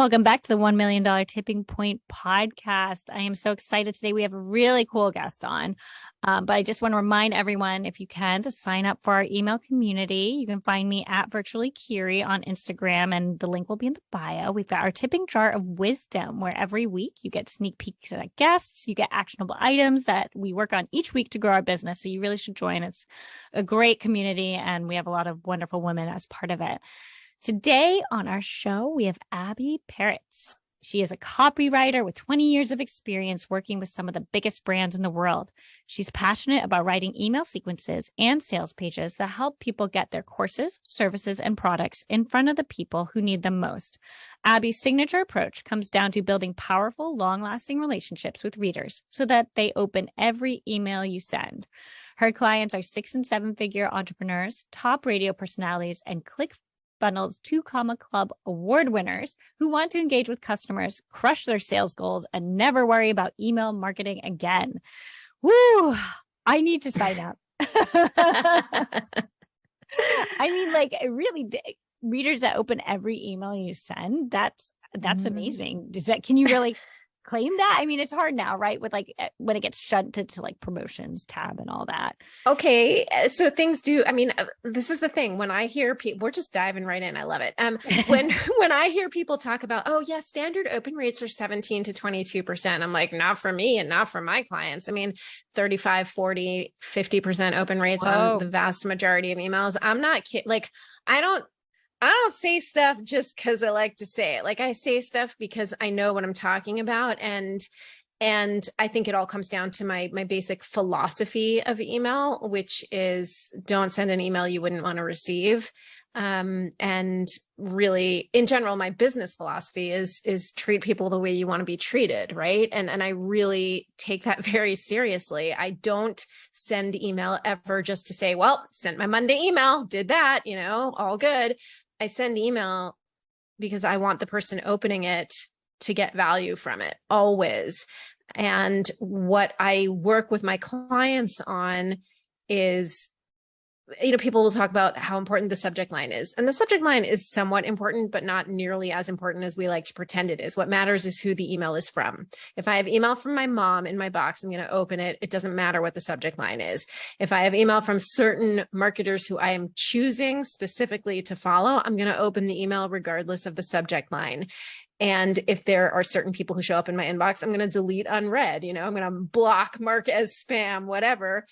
Welcome back to the $1 million Tipping Point podcast. I am so excited today. We have a really cool guest on, but I just want to remind everyone, if you can, to sign up for our email community. You can find me at Virtually Kiri on Instagram, and the link will be in the bio. We've got our tipping jar of wisdom, where every week you get sneak peeks at guests, you get actionable items that we work on each week to grow our business. So you really should join. It's a great community, and we have a lot of wonderful women as part of it. Today on our show, we have Abbi Perets. She is a copywriter with 20 years of experience working with some of the biggest brands in the world. She's passionate about writing email sequences and sales pages that help people get their courses, services, and products in front of the people who need them most. Abbi's signature approach comes down to building powerful, long-lasting relationships with readers so that they open every email you send. Her clients are 6- and 7-figure entrepreneurs, top radio personalities, and ClickFunnels 2 Comma Club award winners who want to engage with customers, crush their sales goals, and never worry about email marketing again. Woo! I need to sign up. I mean, like, really, readers that open every email you send, that's amazing. Can you really claim that? I mean, it's hard now, right? With like when it gets shunted to like promotions tab and all that. Okay. So things do, I mean, this is the thing. When I hear people, we're just diving right in. I love it. When I hear people talk about, oh yeah, standard open rates are 17 to 22%. I'm like, not for me and not for my clients. I mean, 35, 40, 50% open rates on the vast majority of emails. I'm not kidding. Like, I don't say stuff just because I like to say it. Like, I say stuff because I know what I'm talking about. And I think it all comes down to my basic philosophy of email, which is don't send an email you wouldn't want to receive. And really, in general, my business philosophy is treat people the way you want to be treated, right? And I really take that very seriously. I don't send email ever just to say, well, sent my Monday email, did that, all good. I send email because I want the person opening it to get value from it, always. And what I work with my clients on is, people will talk about how important the subject line is. And the subject line is somewhat important, but not nearly as important as we like to pretend it is. What matters is who the email is from. If I have email from my mom in my box, I'm going to open it. It doesn't matter what the subject line is. If I have email from certain marketers who I am choosing specifically to follow, I'm going to open the email regardless of the subject line. And if there are certain people who show up in my inbox, I'm going to delete unread, I'm going to block, mark as spam, whatever,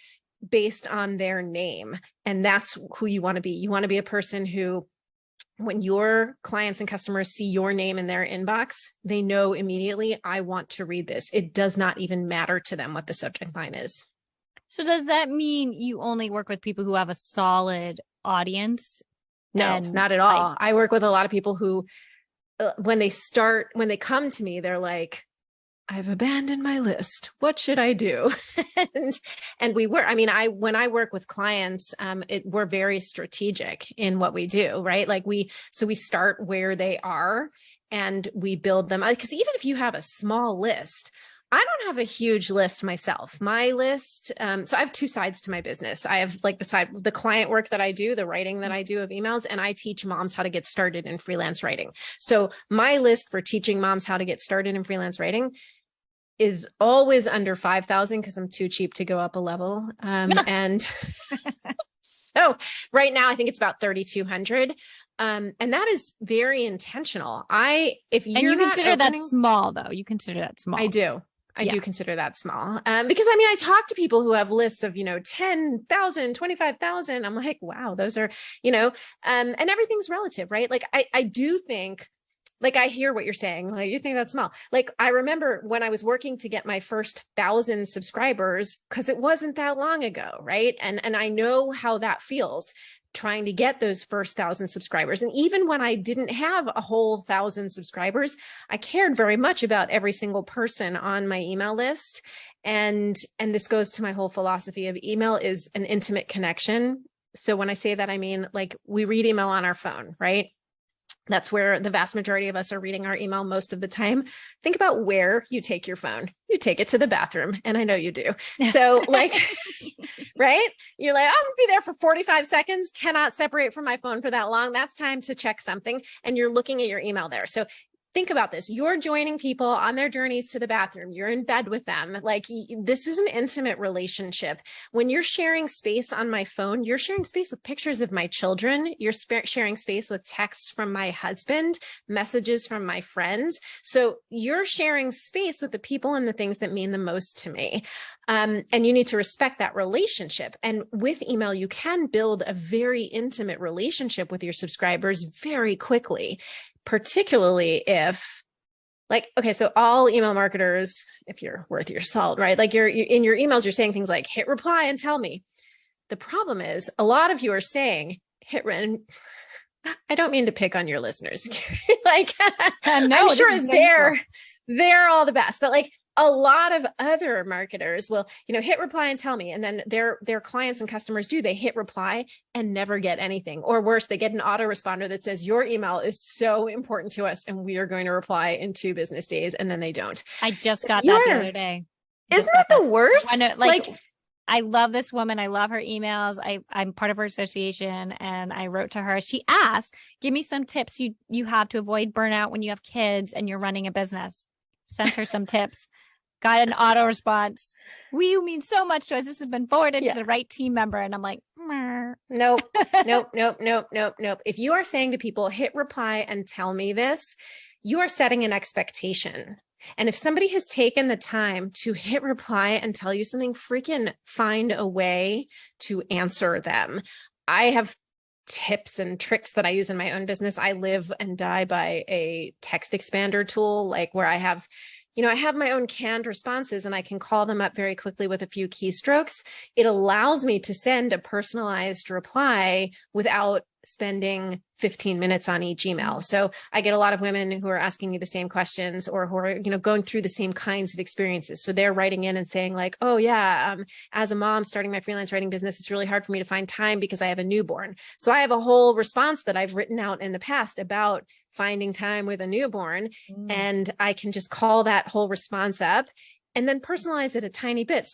based on their name. And that's who you want to be. You want to be a person who, when your clients and customers see your name in their inbox, they know immediately, I want to read this. It does not even matter to them what the subject line is. So does that mean you only work with people who have a solid audience? No, not at all. I work with a lot of people who, when they come to me, they're like, I've abandoned my list. What should I do? and we were, when I work with clients, we're very strategic in what we do, right? Like we start where they are and we build them. Because even if you have a small list, I don't have a huge list myself. My list, so I have two sides to my business. I have like the client work that I do, the writing that I do of emails, and I teach moms how to get started in freelance writing. So my list for teaching moms how to get started in freelance writing is always under 5,000 because I'm too cheap to go up a level. And so right now I think it's about 3,200. And that is very intentional. If you consider that small though, you consider that small. I do. I do consider that small. Because I talk to people who have lists of, 10,000, 25,000. I'm like, wow, those are, and everything's relative, right? Like I do think, like, I hear what you're saying. Like, you think that's small. Like, I remember when I was working to get my first 1,000 subscribers, because it wasn't that long ago, right? And I know how that feels, trying to get those first 1,000 subscribers. And even when I didn't have a whole 1,000 subscribers, I cared very much about every single person on my email list. And this goes to my whole philosophy of email is an intimate connection. So when I say that, I mean, like, we read email on our phone, right? That's where the vast majority of us are reading our email most of the time. Think about where you take your phone. You take it to the bathroom. And I know you do. So like, right? You're like, I'm gonna be there for 45 seconds. Cannot separate from my phone for that long. That's time to check something. And you're looking at your email there. So think about this. You're joining people on their journeys to the bathroom. You're in bed with them. Like, this is an intimate relationship. When you're sharing space on my phone, you're sharing space with pictures of my children. You're sharing space with texts from my husband, messages from my friends. So you're sharing space with the people and the things that mean the most to me. And you need to respect that relationship. And with email, you can build a very intimate relationship with your subscribers very quickly. Particularly if, like, okay, so all email marketers, if you're worth your salt, right? Like you're in your emails, you're saying things like, hit reply and tell me. The problem is a lot of you are saying I don't mean to pick on your listeners. Like, no, I'm sure they're all the best, but like a lot of other marketers will, hit reply and tell me. And then their clients and customers they hit reply and never get anything. Or worse, they get an autoresponder that says your email is so important to us and we are going to reply in 2 business days. And then they don't. I just got that the other day. Isn't that the worst? I love this woman. I love her emails. I'm part of her association, and I wrote to her. She asked, give me some tips you have to avoid burnout when you have kids and you're running a business. Sent her some tips. Got an auto response. You mean so much to us. This has been forwarded to the right team member. And I'm like, nope. If you are saying to people, hit reply and tell me this, you are setting an expectation. And if somebody has taken the time to hit reply and tell you something, freaking find a way to answer them. I have tips and tricks that I use in my own business. I live and die by a text expander tool, like where I have my own canned responses and I can call them up very quickly with a few keystrokes. It allows me to send a personalized reply without spending 15 minutes on each email. So I get a lot of women who are asking me the same questions or who are, going through the same kinds of experiences. So they're writing in and saying like, oh yeah, as a mom starting my freelance writing business, it's really hard for me to find time because I have a newborn. So I have a whole response that I've written out in the past about finding time with a newborn. And I can just call that whole response up and then personalize it a tiny bit.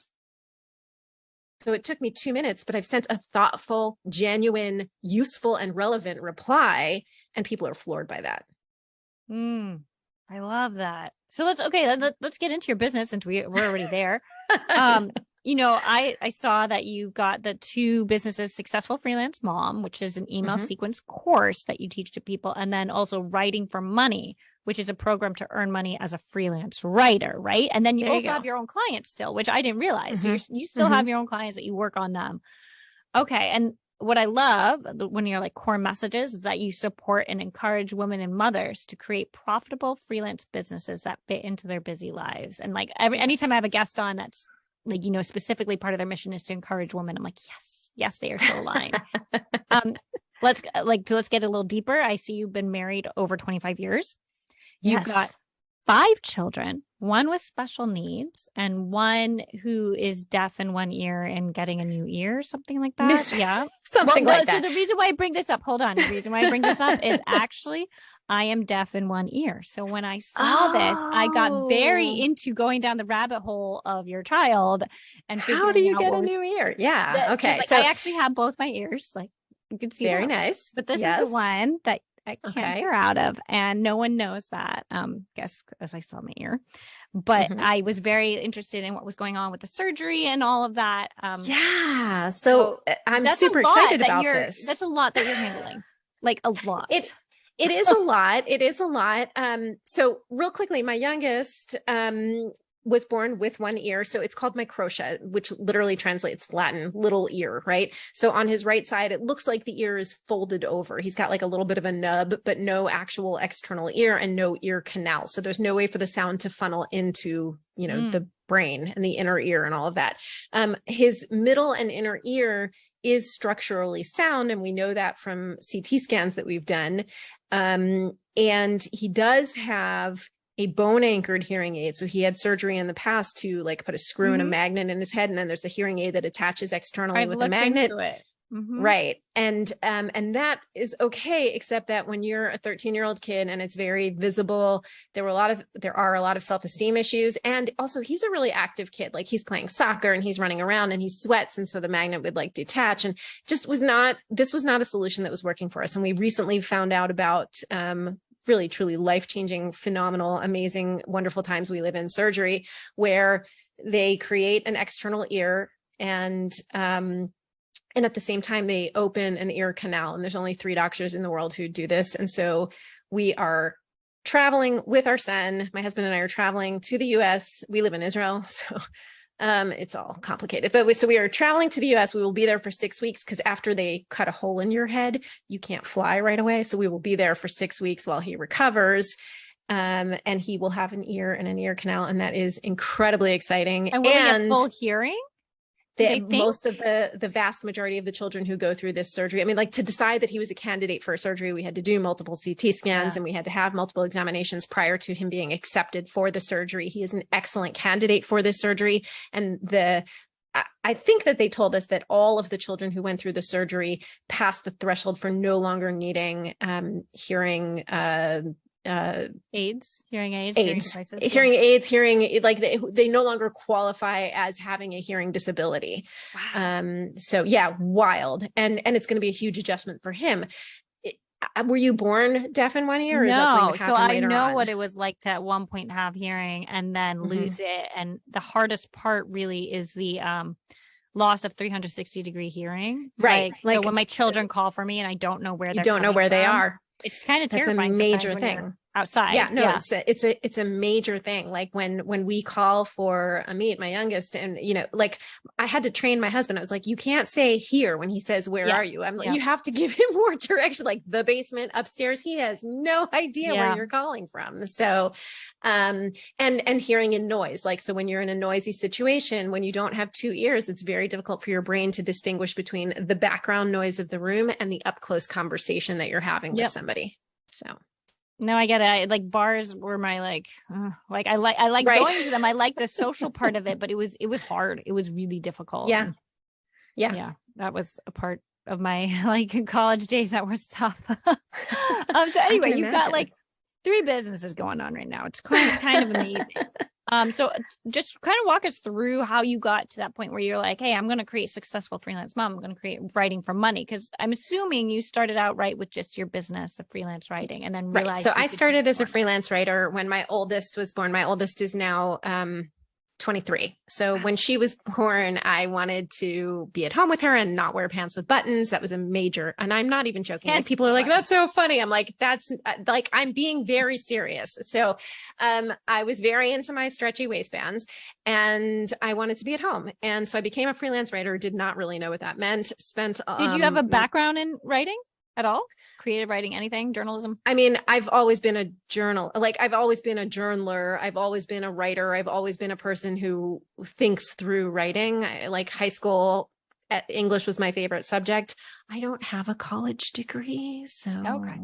So it took me 2 minutes, but I've sent a thoughtful, genuine, useful, and relevant reply, and people are floored by that. I love that. So let's get into your business since we're already there. I saw that you got the 2 businesses, Successful Freelance Mom, which is an email sequence course that you teach to people, and then also Writing for Money, which is a program to earn money as a freelance writer, right? And then you also have your own clients still, which I didn't realize. So you still have your own clients that you work on them. Okay. And what I love when you're like core messages is that you support and encourage women and mothers to create profitable freelance businesses that fit into their busy lives. And like anytime I have a guest on that's like, specifically part of their mission is to encourage women, I'm like, yes, they are so aligned. Let's get a little deeper. I see you've been married over 25 years. You've got 5 children, one with special needs and one who is deaf in one ear and getting a new ear, something like that. Yeah. Something like that. So the reason why I bring this up, hold on. The reason why I bring this up is actually I am deaf in one ear. So when I saw this, I got very into going down the rabbit hole of your child and how do you get a new ear? Yeah. Okay. So I actually have both my ears. Like you can see very nice. But this is the one that I can't hear out of, and no one knows that. Guess as I saw my ear, but I was very interested in what was going on with the surgery and all of that. So I'm super excited about this. That's a lot that you're handling, like a lot. It is a lot. It is a lot. So real quickly, my youngest was born with one ear. So it's called microtia, which literally translates Latin, little ear, right? So on his right side, it looks like the ear is folded over. He's got like a little bit of a nub, but no actual external ear and no ear canal. So there's no way for the sound to funnel into, the brain and the inner ear and all of that. His middle and inner ear is structurally sound. And we know that from CT scans that we've done. And he does have a bone anchored hearing aid. So he had surgery in the past to like put a screw and a magnet in his head. And then there's a hearing aid that attaches externally with a magnet. Right. And that is okay, except that when you're a 13-year-old kid and it's very visible, there are a lot of self-esteem issues. And also he's a really active kid. Like he's playing soccer and he's running around and he sweats. And so the magnet would like detach and this was not a solution that was working for us. And we recently found out about, really, truly life-changing, phenomenal, amazing, wonderful times we live in surgery, where they create an external ear and at the same time, they open an ear canal. And there's only 3 doctors in the world who do this. And so we are traveling with our son. My husband and I are traveling to the US. We live in Israel, so it's all complicated. But so we are traveling to the US. We will be there for 6 weeks because after they cut a hole in your head, you can't fly right away. So we will be there for 6 weeks while he recovers. And he will have an ear and an ear canal. And that is incredibly exciting. And will he get full hearing? Most of the vast majority of the children who go through this surgery, I mean, like to decide that he was a candidate for surgery, we had to do multiple CT scans and we had to have multiple examinations prior to him being accepted for the surgery. He is an excellent candidate for this surgery. And I think that they told us that all of the children who went through the surgery passed the threshold for no longer needing hearing hearing aids, hearing like they no longer qualify as having a hearing disability. Wow. So yeah, wild. And it's going to be a huge adjustment for him. Were you born deaf in one ear? Or is that something that happened later on? So I know what it was like to at one point have hearing and then lose it. And the hardest part really is the loss of 360-degree hearing. Right. So when my children call for me and I don't know where they are. It's kind of terrifying. That's a major thing. Outside. Yeah, no, it's a major thing. Like when we call for Amit, my youngest, and like I had to train my husband. I was like, you can't say here when he says, where are you? I'm like, you have to give him more direction, like the basement, upstairs. He has no idea where you're calling from. So, and hearing in noise, like, so when you're in a noisy situation, when you don't have 2 ears, it's very difficult for your brain to distinguish between the background noise of the room and the up close conversation that you're having with somebody. So. No, I get it. Like bars were my I like going to them. I like the social part of it, but it was hard. It was really difficult. Yeah. That was a part of my college days that was tough. So anyway, you've got 3 businesses going on right now. It's kind of amazing. So just kind of walk us through how you got to that point where you're like, hey, I'm going to create successful freelance mom. I'm going to create writing for money. Cause I'm assuming you started out with just your business of freelance writing and then realized. So I started as a freelance writer when my oldest was born. My oldest is now, 23. So when she was born, I wanted to be at home with her and not wear pants with buttons. That was a major, and I'm not even joking. Like, people are like, that's so funny. I'm like, that's I'm being very serious. So, I was very into my stretchy waistbands and I wanted to be at home. And so I became a freelance writer, did not really know what that meant. Did you have a background in writing at all? Creative writing, anything, journalism? I mean, I've always been a I've always been a journaler. I've always been a writer. I've always been a person who thinks through writing. High school, English was my favorite subject. I don't have a college degree, so okay.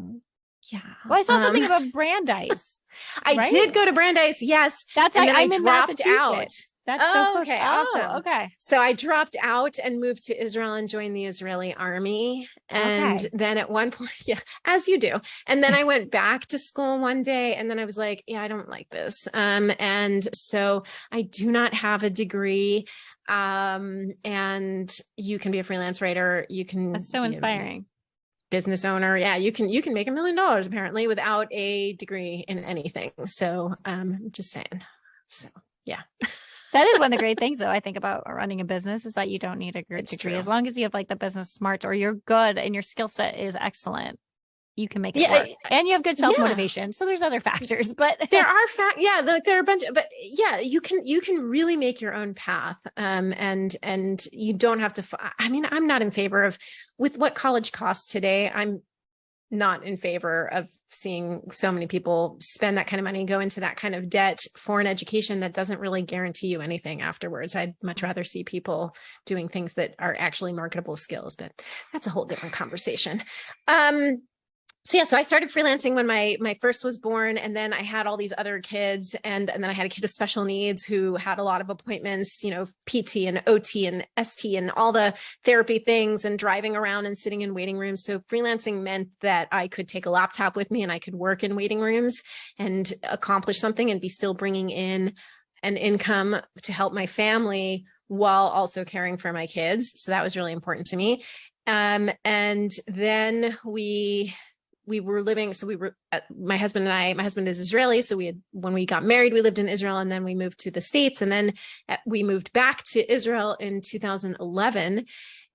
Yeah. Well, I saw something about Brandeis. I did go to Brandeis. Yes. I'm in Massachusetts. That's so close. Okay. Awesome. Okay. So I dropped out and moved to Israel and joined the Israeli army. And then at one point, as you do. And then I went back to school one day and then I was like, I don't like this. And so I do not have a degree. And you can be a freelance writer. You can. That's so inspiring. Business owner. Yeah. You can make $1 million apparently without a degree in anything. So, just saying. So, yeah. That is one of the great things, though, I think about running a business is that you don't need a degree. True. As long as you have the business smarts or you're good and your skill set is excellent, you can make it work. And you have good self-motivation. So there's other factors, but there are there are a bunch, but you can really make your own path. And you don't have to, I'm not in favor of, with what college costs today, I'm not in favor of seeing so many people spend that kind of money, go into that kind of debt for an education that doesn't really guarantee you anything afterwards. I'd much rather see people doing things that are actually marketable skills, but that's a whole different conversation. So I started freelancing when my first was born, and then I had all these other kids, and then I had a kid with special needs who had a lot of appointments, PT and OT and ST and all the therapy things and driving around and sitting in waiting rooms. So freelancing meant that I could take a laptop with me and I could work in waiting rooms and accomplish something and be still bringing in an income to help my family while also caring for my kids. So that was really important to me. And then we we were living, so my husband and I, my husband is Israeli. So when we got married, we lived in Israel, and then we moved to the States, and then we moved back to Israel in 2011.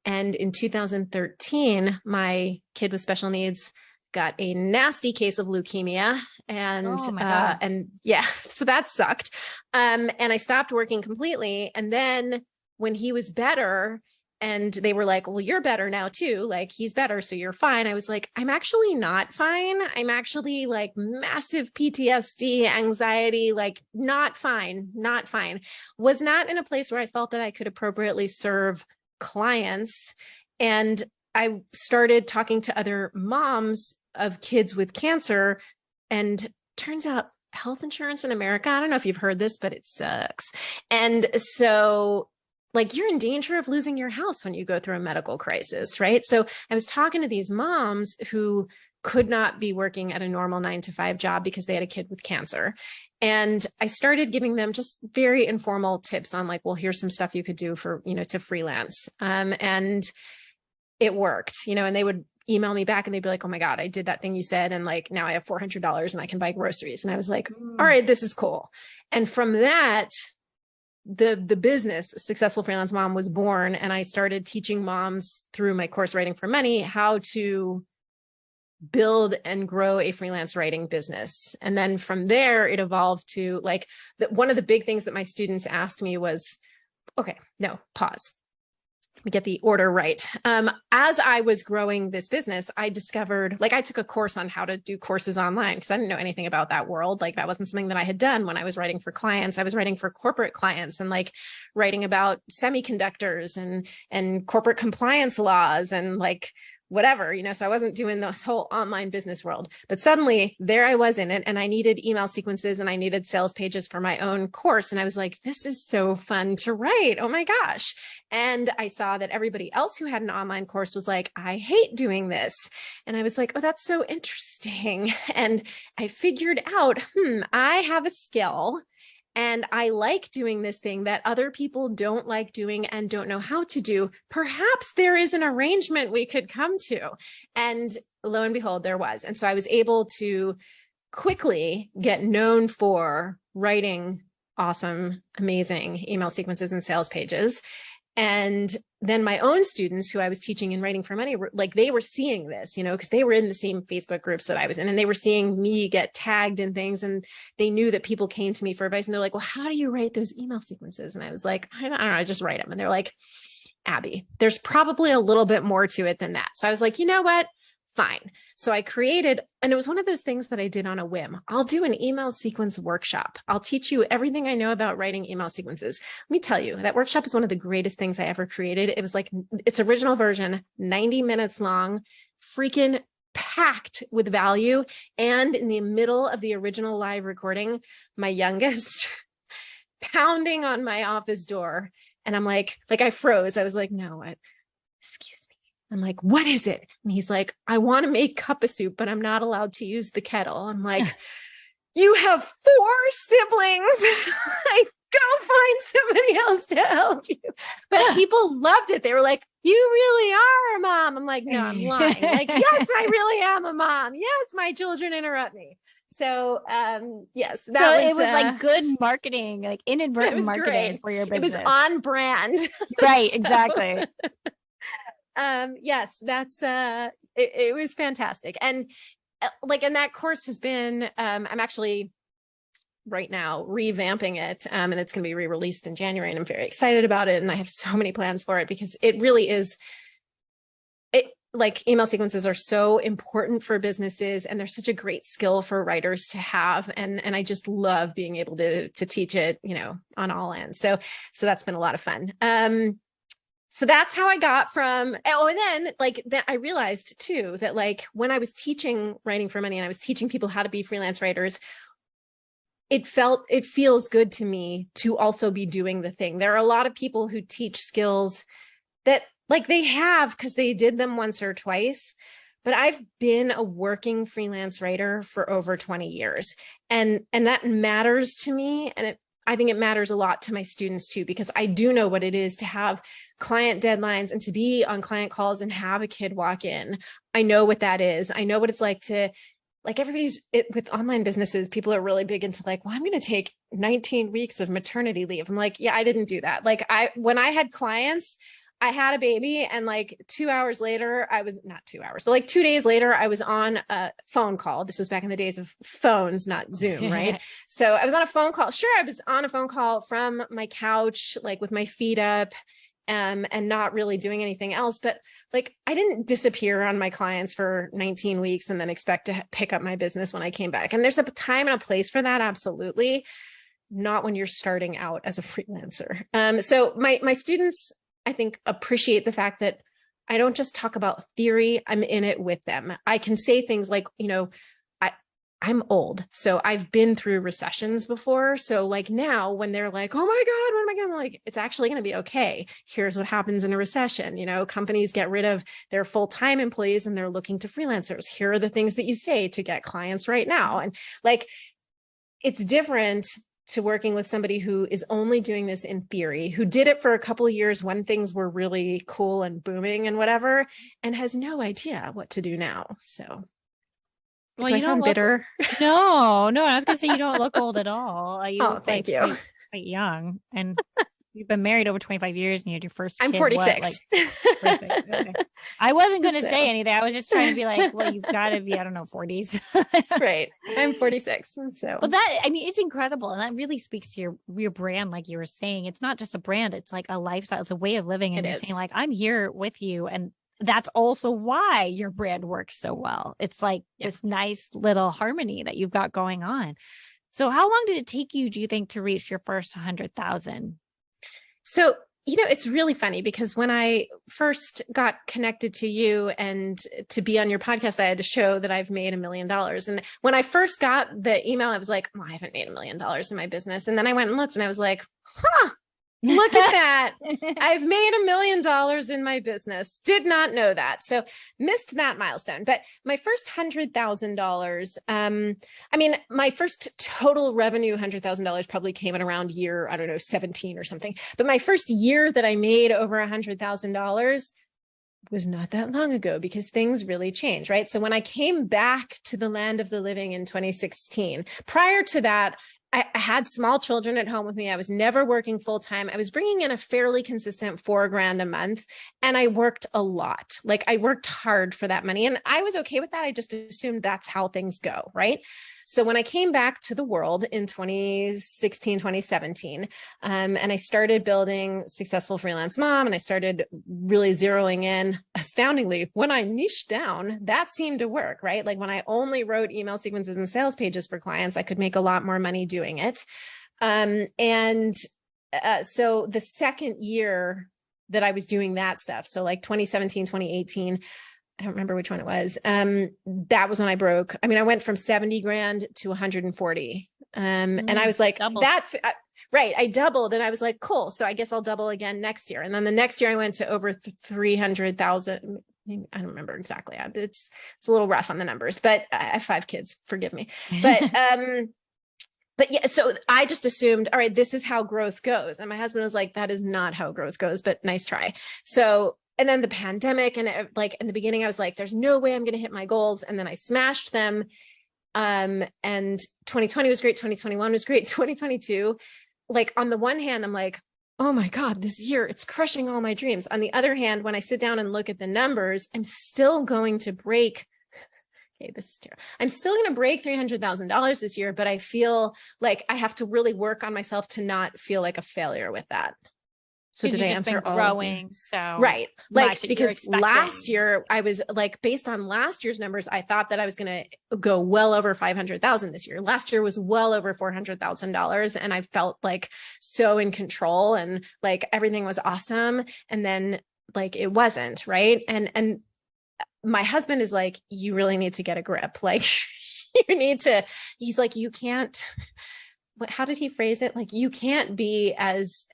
And in 2013, my kid with special needs got a nasty case of leukemia, and Oh my God. and yeah, so that sucked. And I stopped working completely. And then when he was better, and they were like, well, you're better now too. Like, he's better, so you're fine. I was like, I'm actually not fine. I'm actually like massive PTSD, anxiety, like not fine. Was not in a place where I felt that I could appropriately serve clients. And I started talking to other moms of kids with cancer, and turns out health insurance in America, I don't know if you've heard this, but it sucks. And so like, you're in danger of losing your house when you go through a medical crisis, right? So I was talking to these moms who could not be working at a normal 9-to-5 job because they had a kid with cancer. And I started giving them just very informal tips on like, well, here's some stuff you could do for, to freelance. And it worked, and they would email me back and they'd be like, oh my God, I did that thing you said. And like, now I have $400 and I can buy groceries. And I was like, all right, this is cool. And from that, the business Successful Freelance Mom was born. And I started teaching moms through my course Writing for Money how to build and grow a freelance writing business. And then from there, it evolved to like one of the big things that my students asked me was, okay, no, pause. We get the order right. As I was growing this business, I discovered, like, I took a course on how to do courses online because I didn't know anything about that world. Like, that wasn't something that I had done when I was writing for clients. I was writing for corporate clients and like writing about semiconductors and corporate compliance laws and like whatever, so I wasn't doing this whole online business world, but suddenly there I was in it, and I needed email sequences and I needed sales pages for my own course. And I was like, this is so fun to write. Oh my gosh. And I saw that everybody else who had an online course was like, I hate doing this. And I was like, oh, that's so interesting. And I figured out, I have a skill. And I like doing this thing that other people don't like doing and don't know how to do. Perhaps there is an arrangement we could come to. And lo and behold, there was. And so I was able to quickly get known for writing awesome, amazing email sequences and sales pages. And then my own students who I was teaching in Writing for Money, like, they were seeing this, because they were in the same Facebook groups that I was in, and they were seeing me get tagged in things, and they knew that people came to me for advice, and they're like, well, how do you write those email sequences? And I was like, I don't know, I just write them. And they're like, Abby, there's probably a little bit more to it than that. So I was like, you know what? Fine. So I created, and it was one of those things that I did on a whim. I'll do an email sequence workshop. I'll teach you everything I know about writing email sequences. Let me tell you, that workshop is one of the greatest things I ever created. It was like its original version, 90 minutes long, freaking packed with value. And in the middle of the original live recording, my youngest pounding on my office door. And I'm like I froze. I was like, no, what? Excuse me. I'm like, what is it? And he's like, I want to make cup of soup, but I'm not allowed to use the kettle. I'm like, you have 4 siblings. Like, go find somebody else to help you. But people loved it. They were like, you really are a mom. I'm like, no, I'm lying. Like, yes, I really am a mom. Yes, my children interrupt me. So, yes, it was like good marketing, like inadvertent marketing great for your business. It was on brand. Right. Exactly. Yes, that's, it was fantastic. And and that course has been, I'm actually right now revamping it, and it's going to be re-released in January, and I'm very excited about it. And I have so many plans for it because it really is, like, email sequences are so important for businesses, and they're such a great skill for writers to have. And I just love being able to teach it, on all ends. So that's been a lot of fun. So that's how I got from, and then that I realized too, that like when I was teaching Writing for Money and I was teaching people how to be freelance writers, it feels good to me to also be doing the thing. There are a lot of people who teach skills that like they have because they did them once or twice, but I've been a working freelance writer for over 20 years. And that matters to me. And I think it matters a lot to my students too, because I do know what it is to have client deadlines and to be on client calls and have a kid walk in. I know what that is. I know what it's like to, like with online businesses, people are really big into like, well, I'm going to take 19 weeks of maternity leave. I'm like, yeah, I didn't do that. Like when I had clients, I had a baby and like 2 hours later, I was not 2 hours, but like 2 days later, I was on a phone call. This was back in the days of phones, not Zoom, right? So I was on a phone call. Sure, I was on a phone call from my couch, like with my feet up, and not really doing anything else. But like, I didn't disappear on my clients for 19 weeks and then expect to pick up my business when I came back. And there's a time and a place for that. Absolutely. Not when you're starting out as a freelancer. So my students, I think, appreciate the fact that I don't just talk about theory. I'm in it with them. I can say things like, I'm old, so I've been through recessions before. So like now when they're like, oh my God, what am I going to, like, it's actually going to be okay. Here's what happens in a recession. Companies get rid of their full-time employees and they're looking to freelancers. Here are the things that you say to get clients right now. And like, it's different to working with somebody who is only doing this in theory, who did it for a couple of years when things were really cool and booming and whatever, and has no idea what to do now. So well, do I sound bitter? No, I was going to say you don't look old at all. You look thank you. Quite young, and you've been married over 25 years, and you had your first kid. I'm 46. What, 46. Okay. I wasn't going to say anything. I was just trying to be like, well, you've got to be, I don't know, 40s. Right. I'm 46. So, but it's incredible. And that really speaks to your brand. Like you were saying, it's not just a brand. It's like a lifestyle. It's a way of living. And you're saying like, I'm here with you. And that's also why your brand works so well. It's like this nice little harmony that you've got going on. So how long did it take you, do you think, to reach your first 100,000? So, it's really funny because when I first got connected to you and to be on your podcast, I had to show that I've made $1 million. And when I first got the email, I was like, I haven't made $1 million in my business. And then I went and looked and I was like, look at that. I've made $1 million in my business. Did not know that. So missed that milestone. But my first $100,000, my first total revenue, $100,000 probably came in around year, 17 or something. But my first year that I made over $100,000 was not that long ago because things really changed, right? So when I came back to the land of the living in 2016, prior to that, I had small children at home with me. I was never working full time. I was bringing in a fairly consistent $4,000 a month, and I worked a lot. Like I worked hard for that money, and I was okay with that. I just assumed that's how things go, right? So when I came back to the world in 2016, 2017, and I started building Successful Freelance Mom, and I started really zeroing in, astoundingly, when I niched down, that seemed to work, right? Like when I only wrote email sequences and sales pages for clients, I could make a lot more money doing it. So the second year that I was doing that stuff, so like 2017, 2018, I don't remember which one it was. That was when I broke. I went from 70 grand to 140. And I was like, right. I doubled and I was like, cool. So I guess I'll double again next year. And then the next year I went to over 300,000. I don't remember exactly. It's a little rough on the numbers, but I have 5 kids. Forgive me. But yeah, so I just assumed, all right, this is how growth goes. And my husband was like, that is not how growth goes, but nice try. So, and then the pandemic, and like in the beginning, I was like, there's no way I'm going to hit my goals. And then I smashed them. And 2020 was great. 2021 was great. 2022, like on the one hand, I'm like, oh my God, this year it's crushing all my dreams. On the other hand, when I sit down and look at the numbers, I'm still going to break. Okay, this is terrible. I'm still going to break $300,000 this year, but I feel like I have to really work on myself to not feel like a failure with that. So did I answer all growing? So right. Like, because last year I was like, based on last year's numbers, I thought that I was going to go well over 500,000 this year. Last year was well over $400,000. And I felt like so in control and like everything was awesome. And then like, it wasn't, right. And my husband is like, you really need to get a grip. Like you need to, he's like, you can't how did he phrase it? Like, you can't be as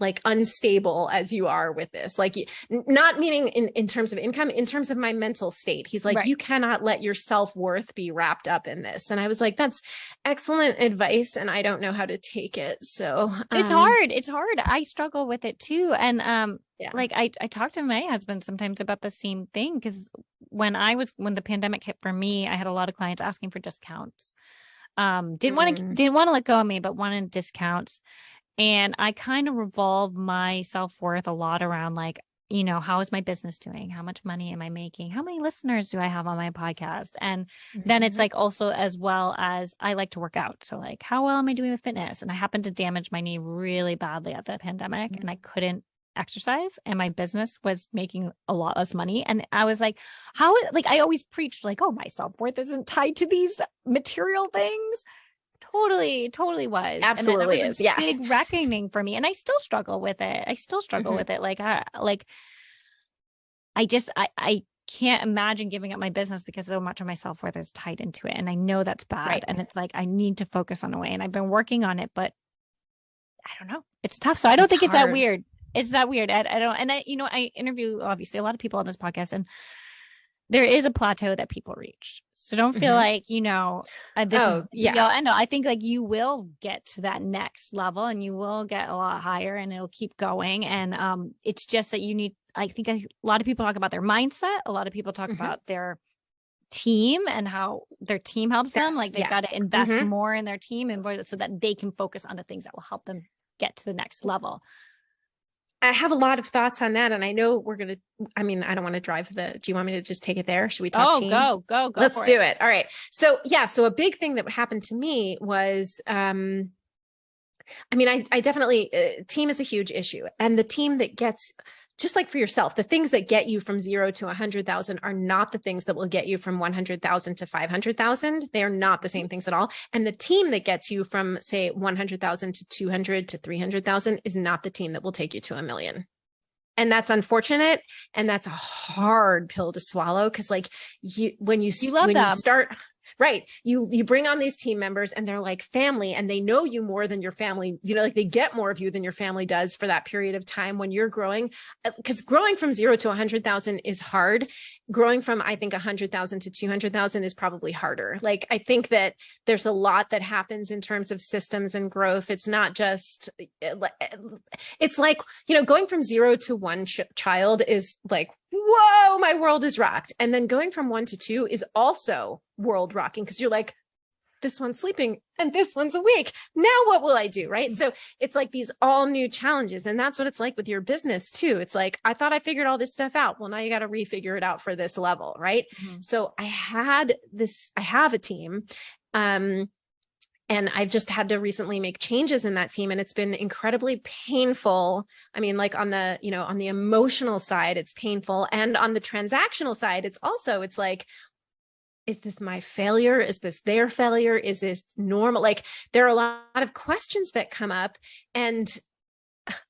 like unstable as you are with this. Like, not meaning in terms of income, in terms of my mental state. He's like, Right. you cannot let your self-worth be wrapped up in this. And I was like, that's excellent advice. And I don't know how to take it. So It's hard. It's hard. I struggle with it too. And yeah. like I talk to my husband sometimes about the same thing, because when the pandemic hit for me, I had a lot of clients asking for discounts. Didn't want to let go of me, but wanted discounts. And I kind of revolve my self-worth a lot around, like, you know, how is my business doing? How much money am I making? How many listeners do I have on my podcast? And then it's like also, as well as, I like to work out. So like, how well am I doing with fitness? And I happened to damage my knee really badly at the pandemic, and I couldn't exercise, and my business was making a lot less money. And I was like, like, I always preached like, oh, my self-worth isn't tied to these material things. Totally was. Absolutely and is. Yeah. Big reckoning for me. And I still struggle with it. With it. Like, I can't imagine giving up my business because so much of my self-worth is tied into it. And I know that's bad. Right. And it's like, I need to focus on a way, and I've been working on it, but I don't know. It's tough. So I don't think it's that weird. It's that weird. I don't, and I interview obviously a lot of people on this podcast, and there is a plateau that people reach. So don't feel like, this is, I think like you will get to that next level, and you will get a lot higher, and it'll keep going. And it's just that I think a lot of people talk about their mindset. A lot of people talk about their team and how their team helps them. Like they've got to invest more in their team, and so that they can focus on the things that will help them get to the next level. I have a lot of thoughts on that. And I know I don't want to drive do you want me to just take it there? Should we talk team? Go. Let's do it. All right. So so a big thing that happened to me was, I definitely, team is a huge issue, and the team that gets, just like for yourself, the things that get you from 0 to 100,000 are not the things that will get you from 100,000 to 500,000. They are not the same things at all. And the team that gets you from, say, 100,000 to 200 to 300,000 is not the team that will take you to 1 million. And that's unfortunate. And that's a hard pill to swallow. Cause like you start, right. You bring on these team members, and they're like family, and they know you more than your family, like they get more of you than your family does for that period of time when you're growing. Because growing from 0 to 100,000 is hard. Growing from, I think, 100,000 to 200,000 is probably harder. Like, I think that there's a lot that happens in terms of systems and growth. It's not just, it's like, going from 0 to 1 child is like, whoa, my world is rocked. And then going from 1 to 2 is also world rocking, because you're like, this one's sleeping and this one's awake. Now what will I do? Right. So it's like these all new challenges. And that's what it's like with your business too. It's like, I thought I figured all this stuff out. Well, now you got to refigure it out for this level. Right. So I have a team. And I've just had to recently make changes in that team, and it's been incredibly painful. I mean, like on the emotional side, it's painful. And on the transactional side, it's like, is this my failure? Is this their failure? Is this normal? Like, there are a lot of questions that come up, and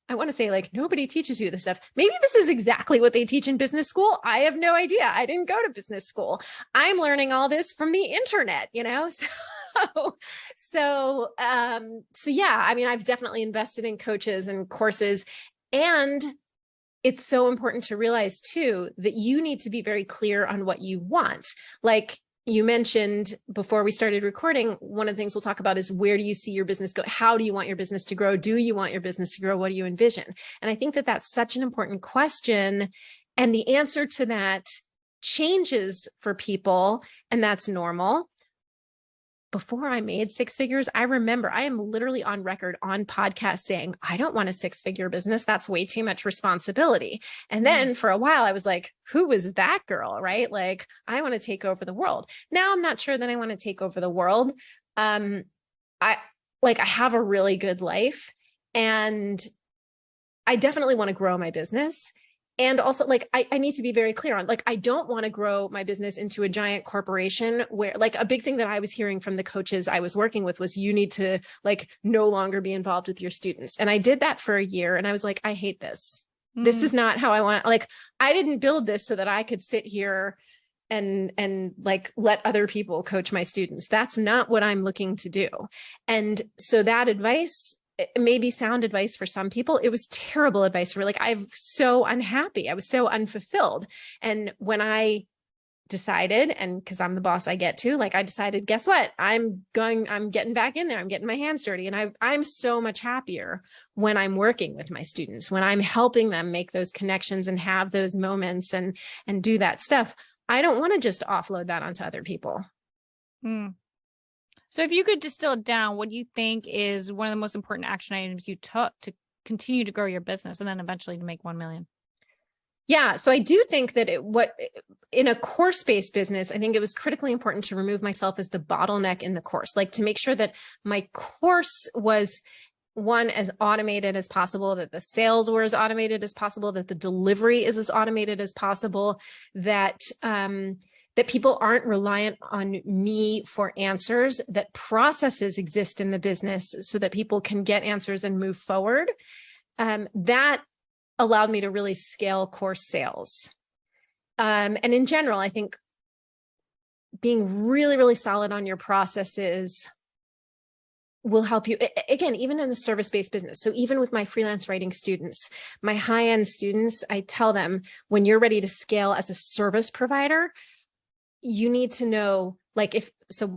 I want to say, like, nobody teaches you this stuff. Maybe this is exactly what they teach in business school. I have no idea. I didn't go to business school. I'm learning all this from the internet, So yeah, I've definitely invested in coaches and courses, and it's so important to realize too, that you need to be very clear on what you want. Like you mentioned before we started recording, one of the things we'll talk about is, where do you see your business go? How do you want your business to grow? Do you want your business to grow? What do you envision? And I think that that's such an important question. And the answer to that changes for people, and that's normal. Before I made 6 figures, I remember I am literally on record on podcast saying, I don't want a 6-figure business. That's way too much responsibility. And then for a while I was like, who is that girl? Right? Like, I want to take over the world. Now I'm not sure that I want to take over the world. I have a really good life, and I definitely want to grow my business. And also, like, I need to be very clear on, like, I don't want to grow my business into a giant corporation where, like, a big thing that I was hearing from the coaches I was working with was, you need to, like, no longer be involved with your students. And I did that for a year, and I was like, I hate this. This is not how I want. Like, I didn't build this so that I could sit here and like let other people coach my students. That's not what I'm looking to do. And so that advice, it may be sound advice for some people. It was terrible advice for me. Like, I'm so unhappy. I was so unfulfilled. And when I decided, and because I'm the boss I get to, like, I decided, guess what? I'm getting back in there. I'm getting my hands dirty. And I'm so much happier when I'm working with my students, when I'm helping them make those connections and have those moments and do that stuff. I don't want to just offload that onto other people. So if you could distill it down, what do you think is one of the most important action items you took to continue to grow your business and then eventually to make 1 million? Yeah. So I do think that in a course-based business, I think it was critically important to remove myself as the bottleneck in the course, like to make sure that my course was, one, as automated as possible, that the sales were as automated as possible, that the delivery is as automated as possible, that people aren't reliant on me for answers, that processes exist in the business so that people can get answers and move forward. That allowed me to really scale course sales. And in general, I think being really, really solid on your processes will help you, again, even in a service-based business. So even with my freelance writing students, my high-end students, I tell them, when you're ready to scale as a service provider, you need to know, like,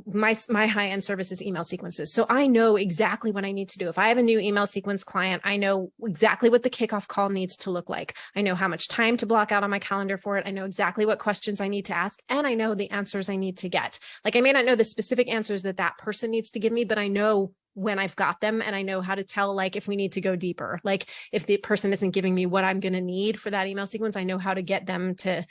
my high-end service is email sequences. So I know exactly what I need to do. If I have a new email sequence client, I know exactly what the kickoff call needs to look like. I know how much time to block out on my calendar for it. I know exactly what questions I need to ask, and I know the answers I need to get. Like, I may not know the specific answers that person needs to give me, but I know when I've got them, and I know how to tell, like, if we need to go deeper. Like, if the person isn't giving me what I'm going to need for that email sequence, I know how to get them to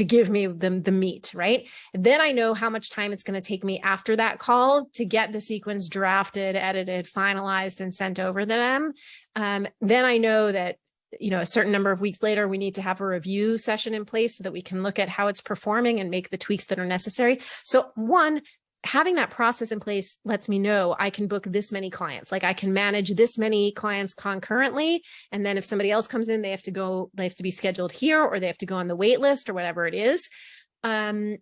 give me the meat, right? Then I know how much time it's going to take me after that call to get the sequence drafted, edited, finalized, and sent over to them. Then I know that, a certain number of weeks later, we need to have a review session in place so that we can look at how it's performing and make the tweaks that are necessary. So one, having that process in place lets me know I can book this many clients. Like, I can manage this many clients concurrently. And then if somebody else comes in, they have to be scheduled here, or they have to go on the wait list, or whatever it is. And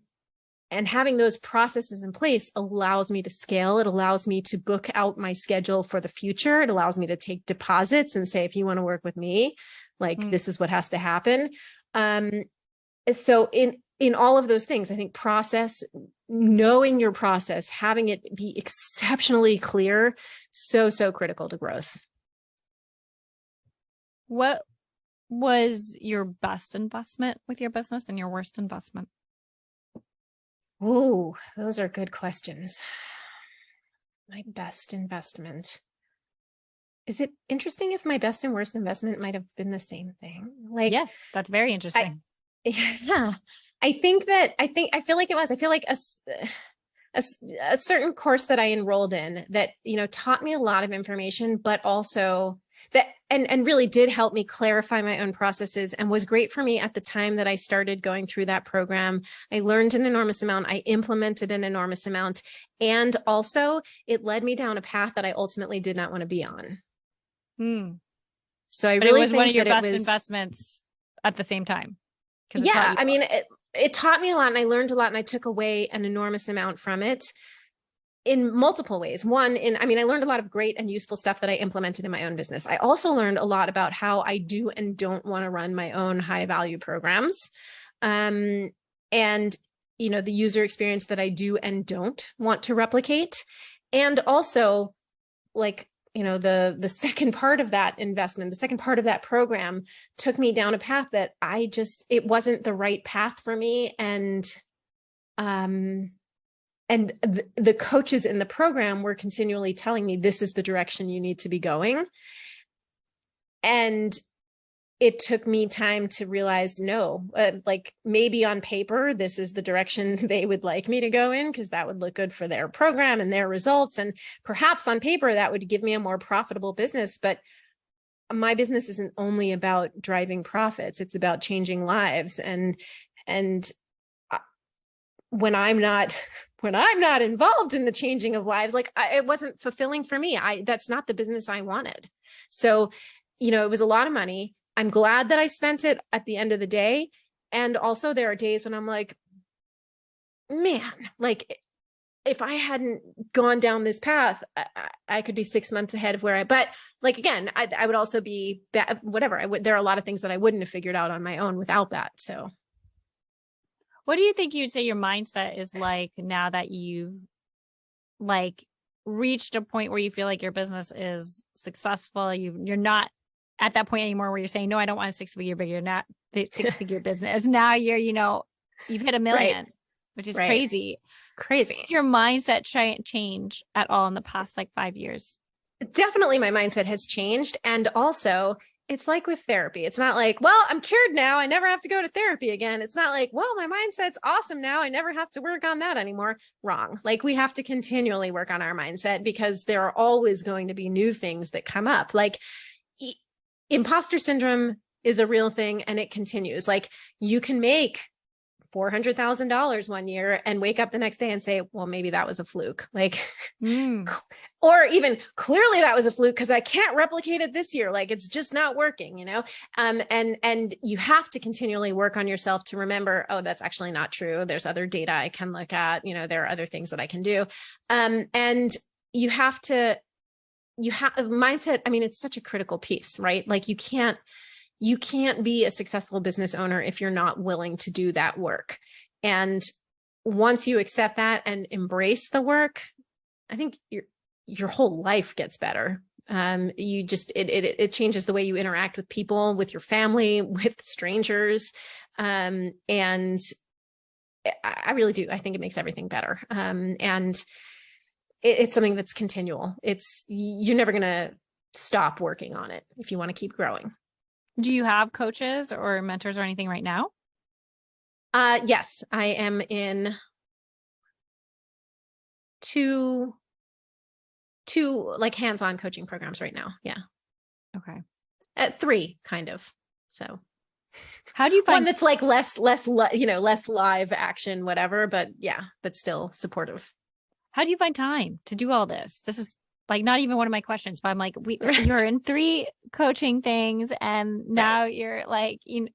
having those processes in place allows me to scale. It allows me to book out my schedule for the future. It allows me to take deposits and say, if you want to work with me, like, this is what has to happen. So in all of those things, I think knowing your process, having it be exceptionally clear, so critical to growth. What was your best investment with your business and your worst investment? Oh, those are good questions. My best investment. Is it interesting if my best and worst investment might have been the same thing? Like, yes, that's very interesting. Yeah, I feel like it was. I feel like a certain course that I enrolled in that, taught me a lot of information, but also that, and really did help me clarify my own processes, and was great for me at the time that I started going through that program. I learned an enormous amount. I implemented an enormous amount. And also it led me down a path that I ultimately did not want to be on. So but really, it was one of your best investments at the same time. Yeah, I mean, it taught me a lot, and I learned a lot, and I took away an enormous amount from it in multiple ways. One, I learned a lot of great and useful stuff that I implemented in my own business. I also learned a lot about how I do and don't want to run my own high value programs. And, the user experience that I do and don't want to replicate. And also, like, the second part of that investment, the second part of that program took me down a path that it wasn't the right path for me. And the coaches in the program were continually telling me, this is the direction you need to be going. And it took me time to realize, no, like, maybe on paper, this is the direction they would like me to go in, because that would look good for their program and their results. And perhaps on paper, that would give me a more profitable business. But my business isn't only about driving profits. It's about changing lives. And when I'm not involved in the changing of lives, like, it wasn't fulfilling for me. That's not the business I wanted. So, it was a lot of money. I'm glad that I spent it at the end of the day. And also, there are days when I'm like, man, like if I hadn't gone down this path, I could be 6 months ahead of but like, again, I would also be whatever. There are a lot of things that I wouldn't have figured out on my own without that. So what do you think you'd say your mindset is like now that you've like reached a point where you feel like your business is successful? You're not at that point anymore where you're saying, no, I don't want a six-figure, but you're not six-figure business. Now you're, you've hit 1 million, right, which is crazy. Crazy. Did your mindset change at all in the past like 5 years? Definitely my mindset has changed. And also it's like with therapy. It's not like, well, I'm cured now, I never have to go to therapy again. It's not like, well, my mindset's awesome now, I never have to work on that anymore. Wrong. Like we have to continually work on our mindset because there are always going to be new things that come up. Like imposter syndrome is a real thing and it continues. Like you can make $400,000 one year and wake up the next day and say, well, maybe that was a fluke. Like, or even clearly that was a fluke because I can't replicate it this year. Like it's just not working, and you have to continually work on yourself to remember, oh, that's actually not true. There's other data I can look at, there are other things that I can do. And you have mindset. I mean, it's such a critical piece, right? Like you can't be a successful business owner if you're not willing to do that work. And once you accept that and embrace the work, I think your whole life gets better. It changes the way you interact with people, with your family, with strangers. And I really do. I think it makes everything better. And it's something that's continual. You're never going to stop working on it if you want to keep growing. Do you have coaches or mentors or anything right now? Yes, I am in two like hands-on coaching programs right now. Yeah. Okay. 3 kind of. So how do you find one that's like less live action, whatever, but still supportive. How do you find time to do all this? This is like not even one of my questions, but I'm like, you're in 3 coaching things and now you're like, it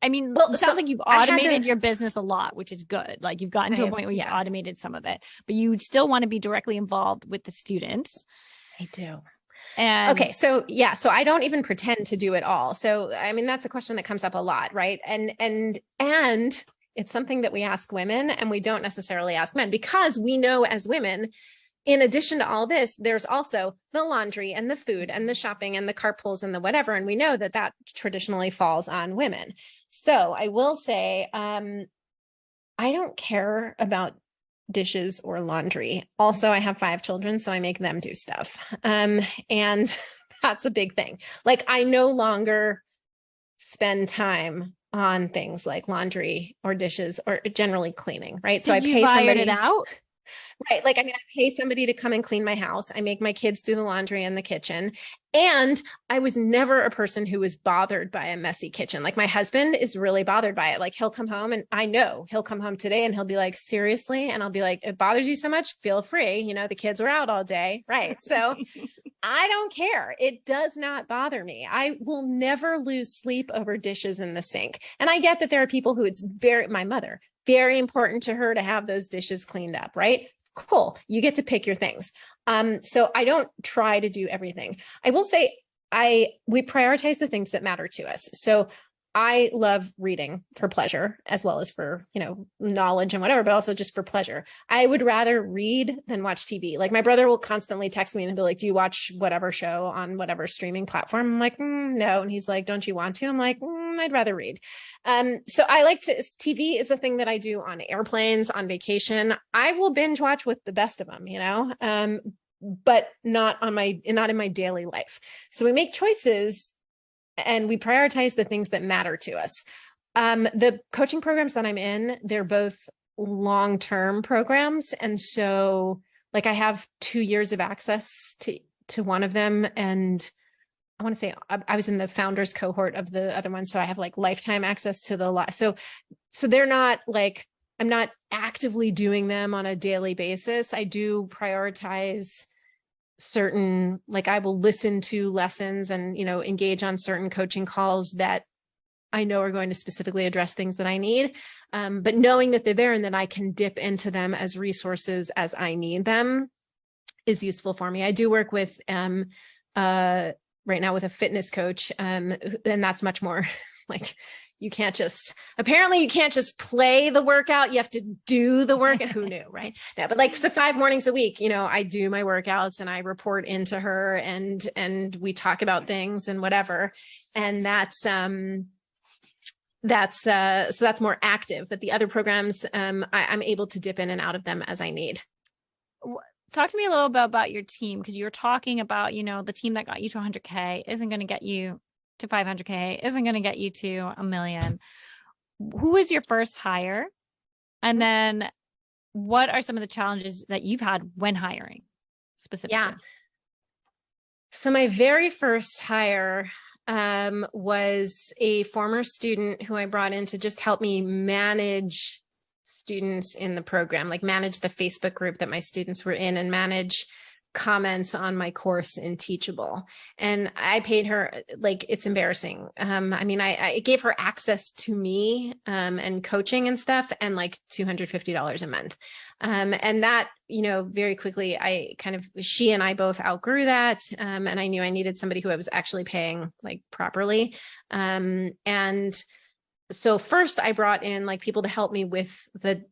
sounds like you've automated your business a lot, which is good. Like you've gotten to a point where you've automated some of it, but you still want to be directly involved with the students. I do. And okay. So I don't even pretend to do it all. So, that's a question that comes up a lot. Right. And it's something that we ask women and we don't necessarily ask men because we know as women, in addition to all this, there's also the laundry and the food and the shopping and the carpools and the whatever. And we know that traditionally falls on women. So I will say, I don't care about dishes or laundry. Also, I have 5 children, so I make them do stuff. And that's a big thing. Like I no longer spend time on things like laundry or dishes or generally cleaning, right? So I pay somebody it out. Right. Like, I pay somebody to come and clean my house. I make my kids do the laundry in the kitchen. And I was never a person who was bothered by a messy kitchen. Like my husband is really bothered by it. Like he'll come home and I know he'll come home today and he'll be like, seriously? And I'll be like, it bothers you so much? Feel free. The kids were out all day. Right. So I don't care. It does not bother me. I will never lose sleep over dishes in the sink. And I get that there are people who my mother, very important to her to have those dishes cleaned up, right? Cool. You get to pick your things. So I don't try to do everything. I will say we prioritize the things that matter to us. So I love reading for pleasure as well as for, knowledge and whatever, but also just for pleasure. I would rather read than watch TV. Like my brother will constantly text me and be like, do you watch whatever show on whatever streaming platform? I'm like, no. And he's like, don't you want to? I'm like, I'd rather read. So TV is a thing that I do on airplanes, on vacation. I will binge watch with the best of them, but not in my daily life. So we make choices and we prioritize the things that matter to us. The coaching programs that I'm in, they're both long-term programs. And so like I have 2 years of access to one of them. And I want to say I was in the founders cohort of the other one. So I have like lifetime access to the lot. So they're not like, I'm not actively doing them on a daily basis. I do prioritize certain, like I will listen to lessons and, engage on certain coaching calls that I know are going to specifically address things that I need. But knowing that they're there and that I can dip into them as resources as I need them is useful for me. I do work with, right now with a fitness coach. And that's much more like, you can't just play the workout. You have to do the workout. Who knew, right? Yeah, but like, so 5 mornings a week, I do my workouts and I report into her and we talk about things and whatever. And so that's more active, but the other programs, I'm able to dip in and out of them as I need. Talk to me a little bit about your team, because you're talking about, the team that got you to 100K isn't going to get you to 500K, isn't going to get you to $1 million. Who was your first hire? And then what are some of the challenges that you've had when hiring specifically? Yeah. So my very first hire was a former student who I brought in to just help me manage students in the program, like manage the Facebook group that my students were in and manage comments on my course in Teachable. And I paid her, like, it's embarrassing. I gave her access to me and coaching and stuff, and like $250 a month. And that, very quickly, she and I both outgrew that. And I knew I needed somebody who I was actually paying like properly. And so first I brought in like people to help me with the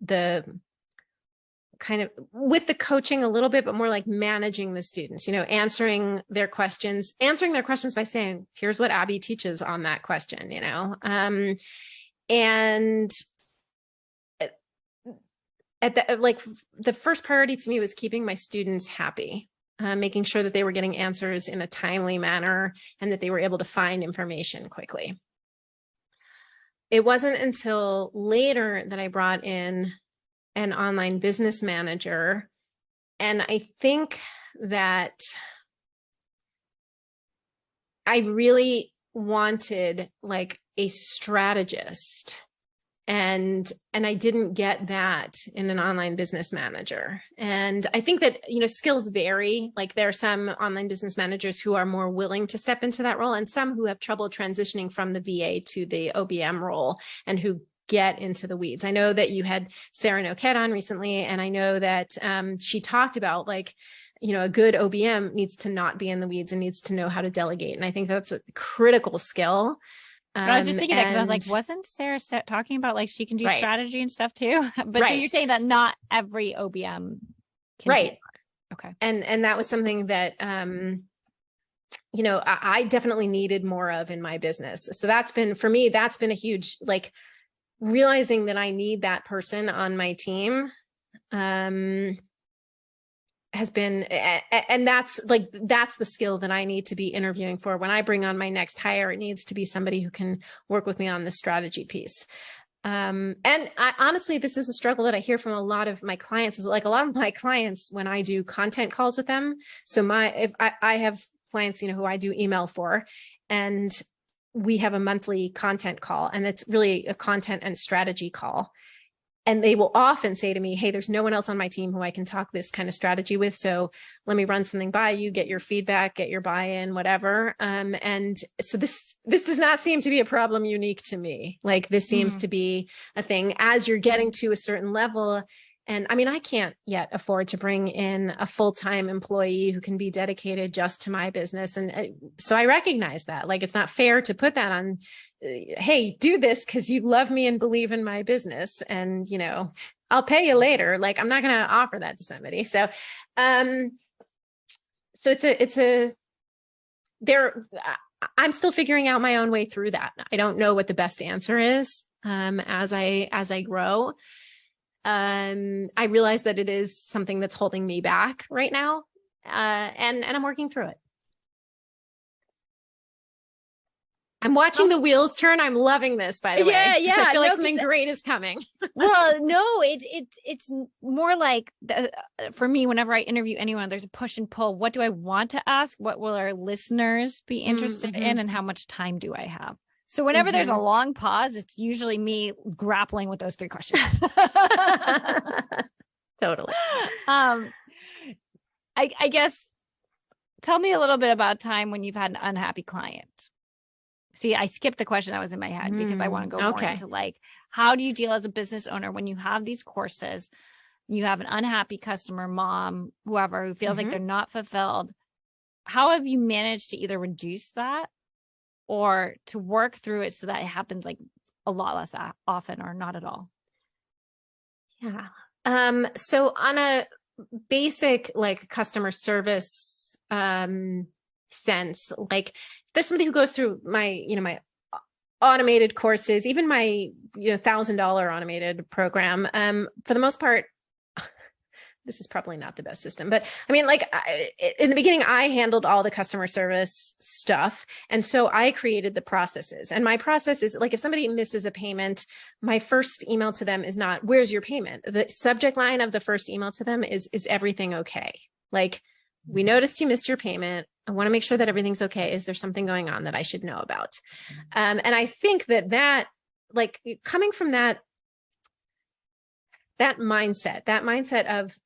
kind of with the coaching a little bit, but more like managing the students, answering their questions by saying, here's what Abbi teaches on that question, and the first priority to me was keeping my students happy, making sure that they were getting answers in a timely manner and that they were able to find information quickly. It wasn't until later that I brought in an online business manager. And I think that I really wanted like a strategist, and I didn't get that in an online business manager. And I think that, skills vary. Like there are some online business managers who are more willing to step into that role, and some who have trouble transitioning from the VA to the OBM role and who get into the weeds. I know that you had Sarah Noquette on recently, and I know that she talked about like, a good OBM needs to not be in the weeds and needs to know how to delegate. And I think that's a critical skill. I was just thinking that because I was like, wasn't Sarah talking about like she can do strategy and stuff too? But so you're saying that not every OBM can do that. Okay. And that was something that I definitely needed more of in my business. So that's been a huge, like, realizing that I need that person on my team has been, and that's the skill that I need to be interviewing for. When I bring on my next hire, it needs to be somebody who can work with me on the strategy piece. And honestly, this is a struggle that I hear from a lot of my clients. Like a lot of my clients, when I do content calls with them, so if I have clients, who I do email for, and we have a monthly content call, and it's really a content and strategy call. And they will often say to me, hey, there's no one else on my team who I can talk this kind of strategy with. So let me run something by you, get your feedback, get your buy-in, whatever. And so this does not seem to be a problem unique to me. Like this seems to be a thing as you're getting to a certain level. And I can't yet afford to bring in a full-time employee who can be dedicated just to my business. And so I recognize that, like, it's not fair to put that on, hey, do this because you love me and believe in my business. And, I'll pay you later. Like, I'm not going to offer that to somebody. So, I'm still figuring out my own way through that. I don't know what the best answer is, as I grow. I realize that it is something that's holding me back right now. And I'm working through it. I'm watching the wheels turn. I'm loving this, by the way. Yeah. I feel like something great is coming. Well, no, it's more like for me, whenever I interview anyone, there's a push and pull. What do I want to ask? What will our listeners be interested in? And how much time do I have? So whenever there's a long pause, it's usually me grappling with those 3 questions. Totally. I guess, tell me a little bit about time when you've had an unhappy client. See, I skipped the question that was in my head because I want to go more Okay. into like, how do you deal as a business owner when you have these courses, you have an unhappy customer, mom, whoever, who feels like they're not fulfilled? How have you managed to either reduce that or to work through it so that it happens like a lot less often or not at all? Yeah. So on a basic like customer service sense, like there's somebody who goes through my, my automated courses, even my, $1,000 automated program, for the most part, this is probably not the best system, but I mean, like in the beginning, I handled all the customer service stuff. And so I created the processes, and my process is like, if somebody misses a payment, my first email to them is not, where's your payment? The subject line of the first email to them is everything okay? Like, we noticed you missed your payment. I want to make sure that everything's okay. Is there something going on that I should know about? And I think that like coming from that mindset of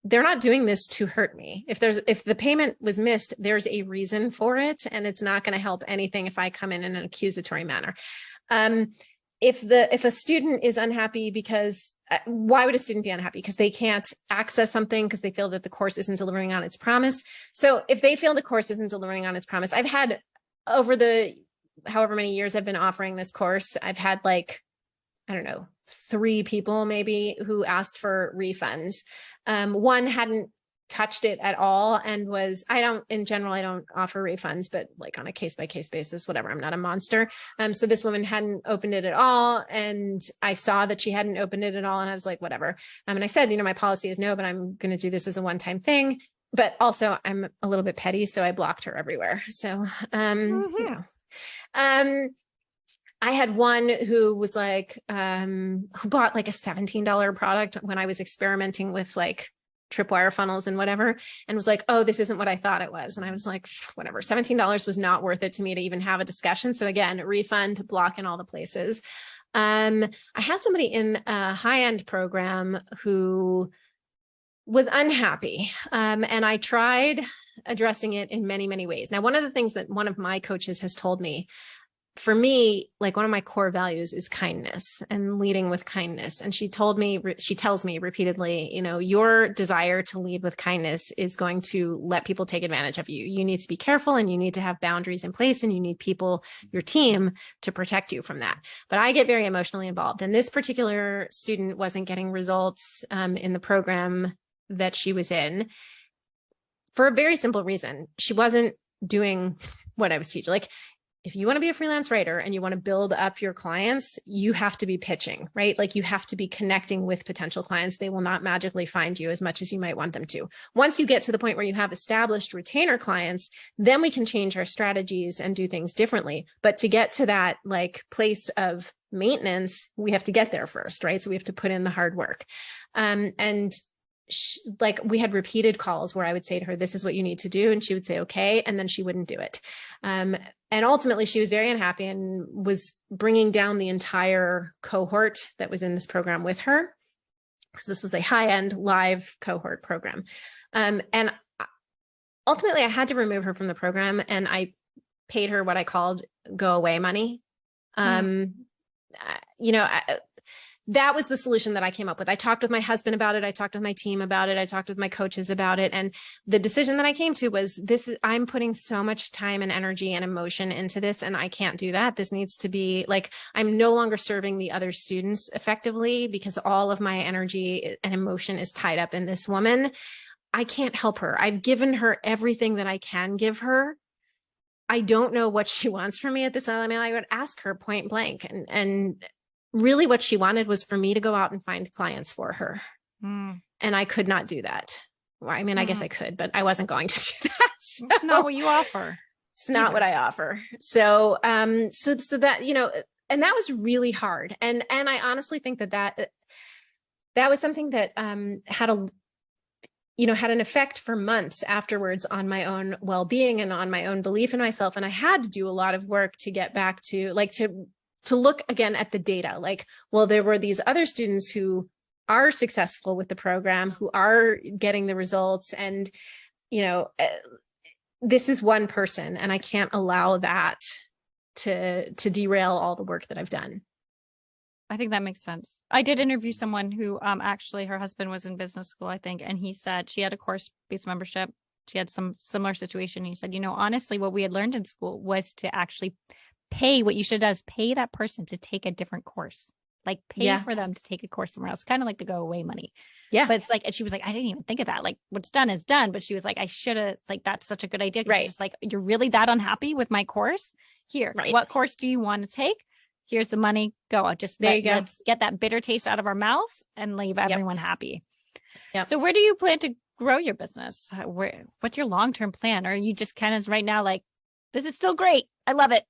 they're not doing this to hurt me. If the payment was missed, there's a reason for it, and it's not going to help anything if I come in an accusatory manner. If a student is unhappy because why would a student be unhappy? Because they can't access something because they feel that the course isn't delivering on its promise. So if they feel the course isn't delivering on its promise, I've had over the however many years I've been offering this course, I've had like, I don't know, 3 people maybe who asked for refunds. One hadn't touched it at all and in general, I don't offer refunds, but like on a case-by-case basis, whatever, I'm not a monster. So this woman hadn't opened it at all. And I saw that she hadn't opened it at all. And I was like, whatever. And I said, my policy is no, but I'm going to do this as a one-time thing. But also I'm a little bit petty, so I blocked her everywhere. So, I had one who was like, who bought like a $17 product when I was experimenting with like tripwire funnels and whatever, and was like, oh, this isn't what I thought it was. And I was like, whatever, $17 was not worth it to me to even have a discussion. So again, refund, block in all the places. I had somebody in a high-end program who was unhappy. And I tried addressing it in many, many ways. Now, one of the things that one of my coaches has told me, for me, like one of my core values is kindness and leading with kindness. And she tells me repeatedly, your desire to lead with kindness is going to let people take advantage of you. You need to be careful, and you need to have boundaries in place, and you need people, your team, to protect you from that. But I get very emotionally involved. And this particular student wasn't getting results in the program that she was in for a very simple reason. She wasn't doing what I was teaching. Like, if you want to be a freelance writer and you want to build up your clients, you have to be pitching, right? Like, you have to be connecting with potential clients. They will not magically find you as much as you might want them to. Once you get to the point where you have established retainer clients, then we can change our strategies and do things differently. But to get to that like place of maintenance, we have to get there first, right? So we have to put in the hard work. Like, we had repeated calls where I would say to her, this is what you need to do. And she would say, okay. And then she wouldn't do it. And ultimately she was very unhappy and was bringing down the entire cohort that was in this program with her, because this was a high-end live cohort program. And ultimately I had to remove her from the program, and I paid her what I called go away money. That was the solution that I came up with. I talked with my husband about it. I talked with my team about it. I talked with my coaches about it. And the decision that I came to was I'm putting so much time and energy and emotion into this, and I can't do that. This needs to be like, I'm no longer serving the other students effectively because all of my energy and emotion is tied up in this woman. I can't help her. I've given her everything that I can give her. I don't know what she wants from me at this time. I mean, I would ask her point blank, and really what she wanted was for me to go out and find clients for her. And I could not do that. Well, I mean, I guess I could, but I wasn't going to do that. So it's not what you offer. It's not what I offer. So, so that, and that was really hard. And I honestly think that was something that, had an effect for months afterwards on my own well-being and on my own belief in myself. And I had to do a lot of work to get back to to look again at the data. Like, well, there were these other students who are successful with the program, who are getting the results. And, this is one person, and I can't allow that to derail all the work that I've done. I think that makes sense. I did interview someone who actually her husband was in business school, I think, and he said she had a course-based membership. She had some similar situation. He said, honestly, what we had learned in school was to actually pay. What you should do is pay that person to take a different course, like pay for them to take a course somewhere else, kind of like the go away money. Yeah. But it's like, and she was like, I didn't even think of that. Like what's done is done. But she was like, I should have, like, that's such a good idea. Right. She's just like, you're really that unhappy with my course? Here, what course do you want to take? Here's the money. Go. Let's get that bitter taste out of our mouths and leave everyone happy. Yeah. So where do you plan to grow your business? What's your long-term plan? Or are you just kind of right now like, this is still great. I love it.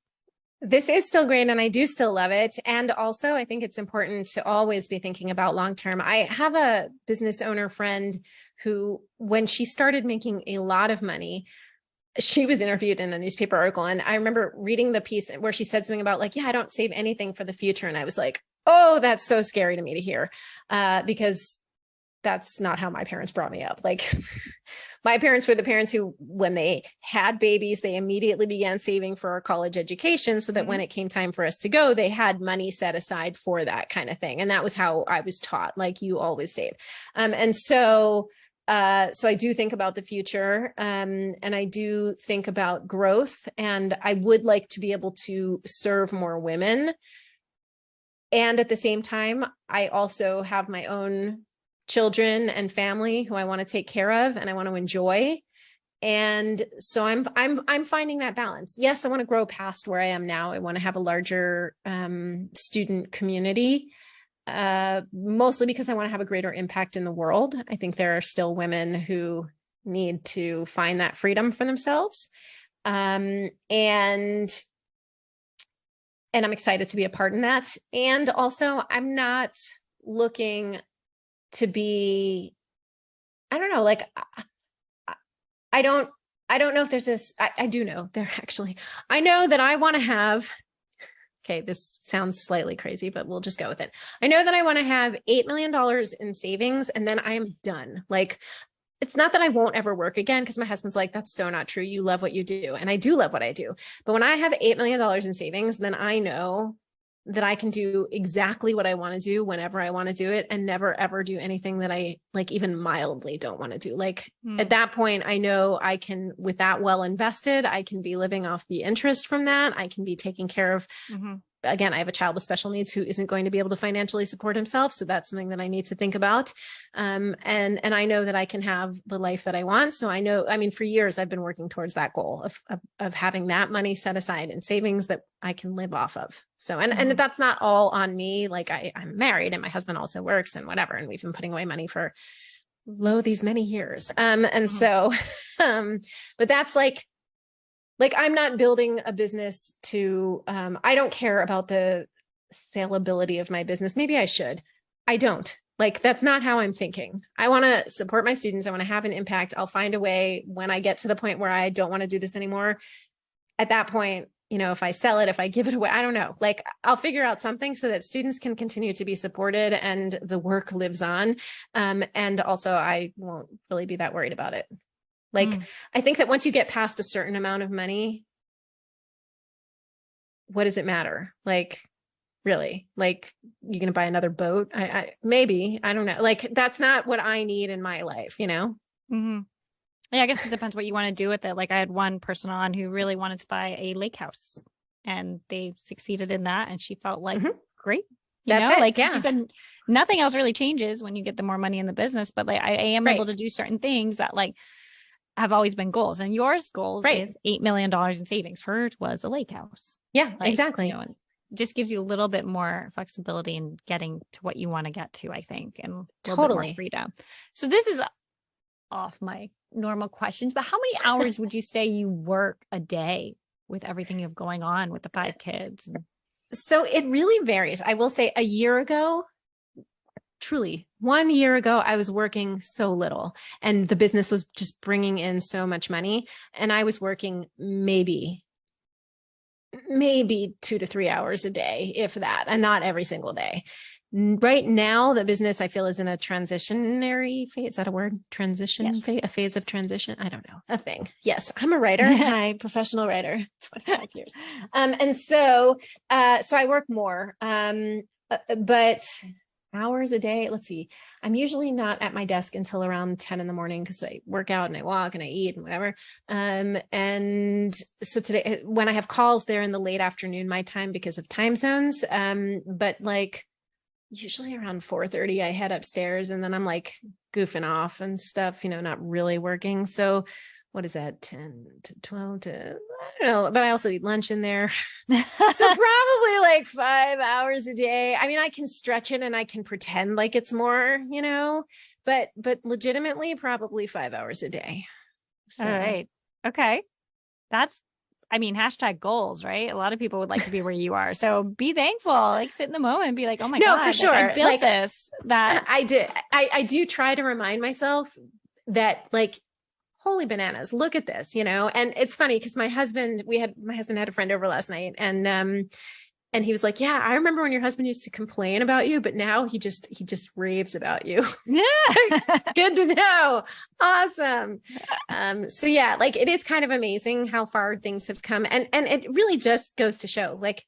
This is still great. And I do still love it. And also I think it's important to always be thinking about long-term. I have a business owner friend who, when she started making a lot of money, she was interviewed in a newspaper article. And I remember reading the piece where she said something about like, I don't save anything for the future. And I was like, oh, that's so scary to me to hear, because that's not how my parents brought me up. Like my parents were the parents who, when they had babies, they immediately began saving for our college education so that when it came time for us to go, they had money set aside for that kind of thing. And that was how I was taught, like you always save. So I do think about the future, and I do think about growth, and I would like to be able to serve more women. And at the same time, I also have my own children and family who I want to take care of and I want to enjoy. And so I'm finding that balance. Yes, I want to grow past where I am now. I want to have a larger student community. Mostly because I want to have a greater impact in the world. I think there are still women who need to find that freedom for themselves. And I'm excited to be a part in that. And also I'm not looking to be, I don't know, like, I don't know if there's this, I do know there actually, I know that I want to have, okay, this sounds slightly crazy, but we'll just go with it. I know that I want to have $8 million in savings and then I am done. Like, it's not that I won't ever work again, because my husband's like, that's so not true. You love what you do. And I do love what I do. But when I have $8 million in savings, then I know that I can do exactly what I want to do whenever I want to do it and never, ever do anything that I like even mildly don't want to do. Like at that point, I know I can, with that well invested, I can be living off the interest from that. I can be taking care of, again, I have a child with special needs who isn't going to be able to financially support himself. So that's something that I need to think about. And I know that I can have the life that I want. So I know, I mean, for years, I've been working towards that goal of having that money set aside in savings that I can live off of. So, and that's not all on me. Like I'm married and my husband also works and whatever. And we've been putting away money for these many years. So, but that's like I'm not building a business to, I don't care about the saleability of my business. Maybe I should. I don't. Like, that's not how I'm thinking. I want to support my students. I want to have an impact. I'll find a way when I get to the point where I don't want to do this anymore. At that point, if I sell it, if I give it away, I don't know, like I'll figure out something so that students can continue to be supported and the work lives on. And also I won't really be that worried about it. Like, I think that once you get past a certain amount of money, what does it matter? Like, really, like you're going to buy another boat? Maybe, I don't know. Like, that's not what I need in my life, Yeah, I guess it depends what you want to do with it. Like I had one person on who really wanted to buy a lake house and they succeeded in that. And she felt like, great. That's it. Like she said, nothing else really changes when you get the more money in the business, but like I am able to do certain things that like have always been goals. And yours goals is $8 million in savings. Hers was a lake house. Yeah, exactly. It just gives you a little bit more flexibility in getting to what you want to get to, I think, and a little bit more freedom. So this is off my normal questions, but how many hours would you say you work a day with everything you have going on with the 5 kids? So it really varies. I will say a year ago, truly 1 year ago, I was working so little and the business was just bringing in so much money. And I was working maybe 2 to 3 hours a day, if that, and not every single day. Right now, the business I feel is in a transitionary phase. Is that a word? Transition phase, a phase of transition. I don't know, a thing. Yes, I'm a writer. Hi, professional writer, 25 years. And so I work more, but hours a day. Let's see. I'm usually not at my desk until around 10 in the morning because I work out and I walk and I eat and whatever. And so today, when I have calls, they're in the late afternoon, my time because of time zones. But like, usually around 4:30, I head upstairs and then I'm like goofing off and stuff, not really working. So what is that? 10 to 12 to, I don't know, but I also eat lunch in there. So probably like 5 hours a day. I mean, I can stretch it and I can pretend like it's more, but legitimately probably 5 hours a day. So. All right. Okay. Hashtag goals, right? A lot of people would like to be where you are. So be thankful, like sit in the moment and be like, oh my God, for sure. I built this. That I did. I do try to remind myself that like, holy bananas, look at this, and it's funny because my husband had a friend over last night and he was like, yeah, I remember when your husband used to complain about you, but now he just raves about you. Yeah. Good to know. Awesome. So yeah, like it is kind of amazing how far things have come. And it really just goes to show like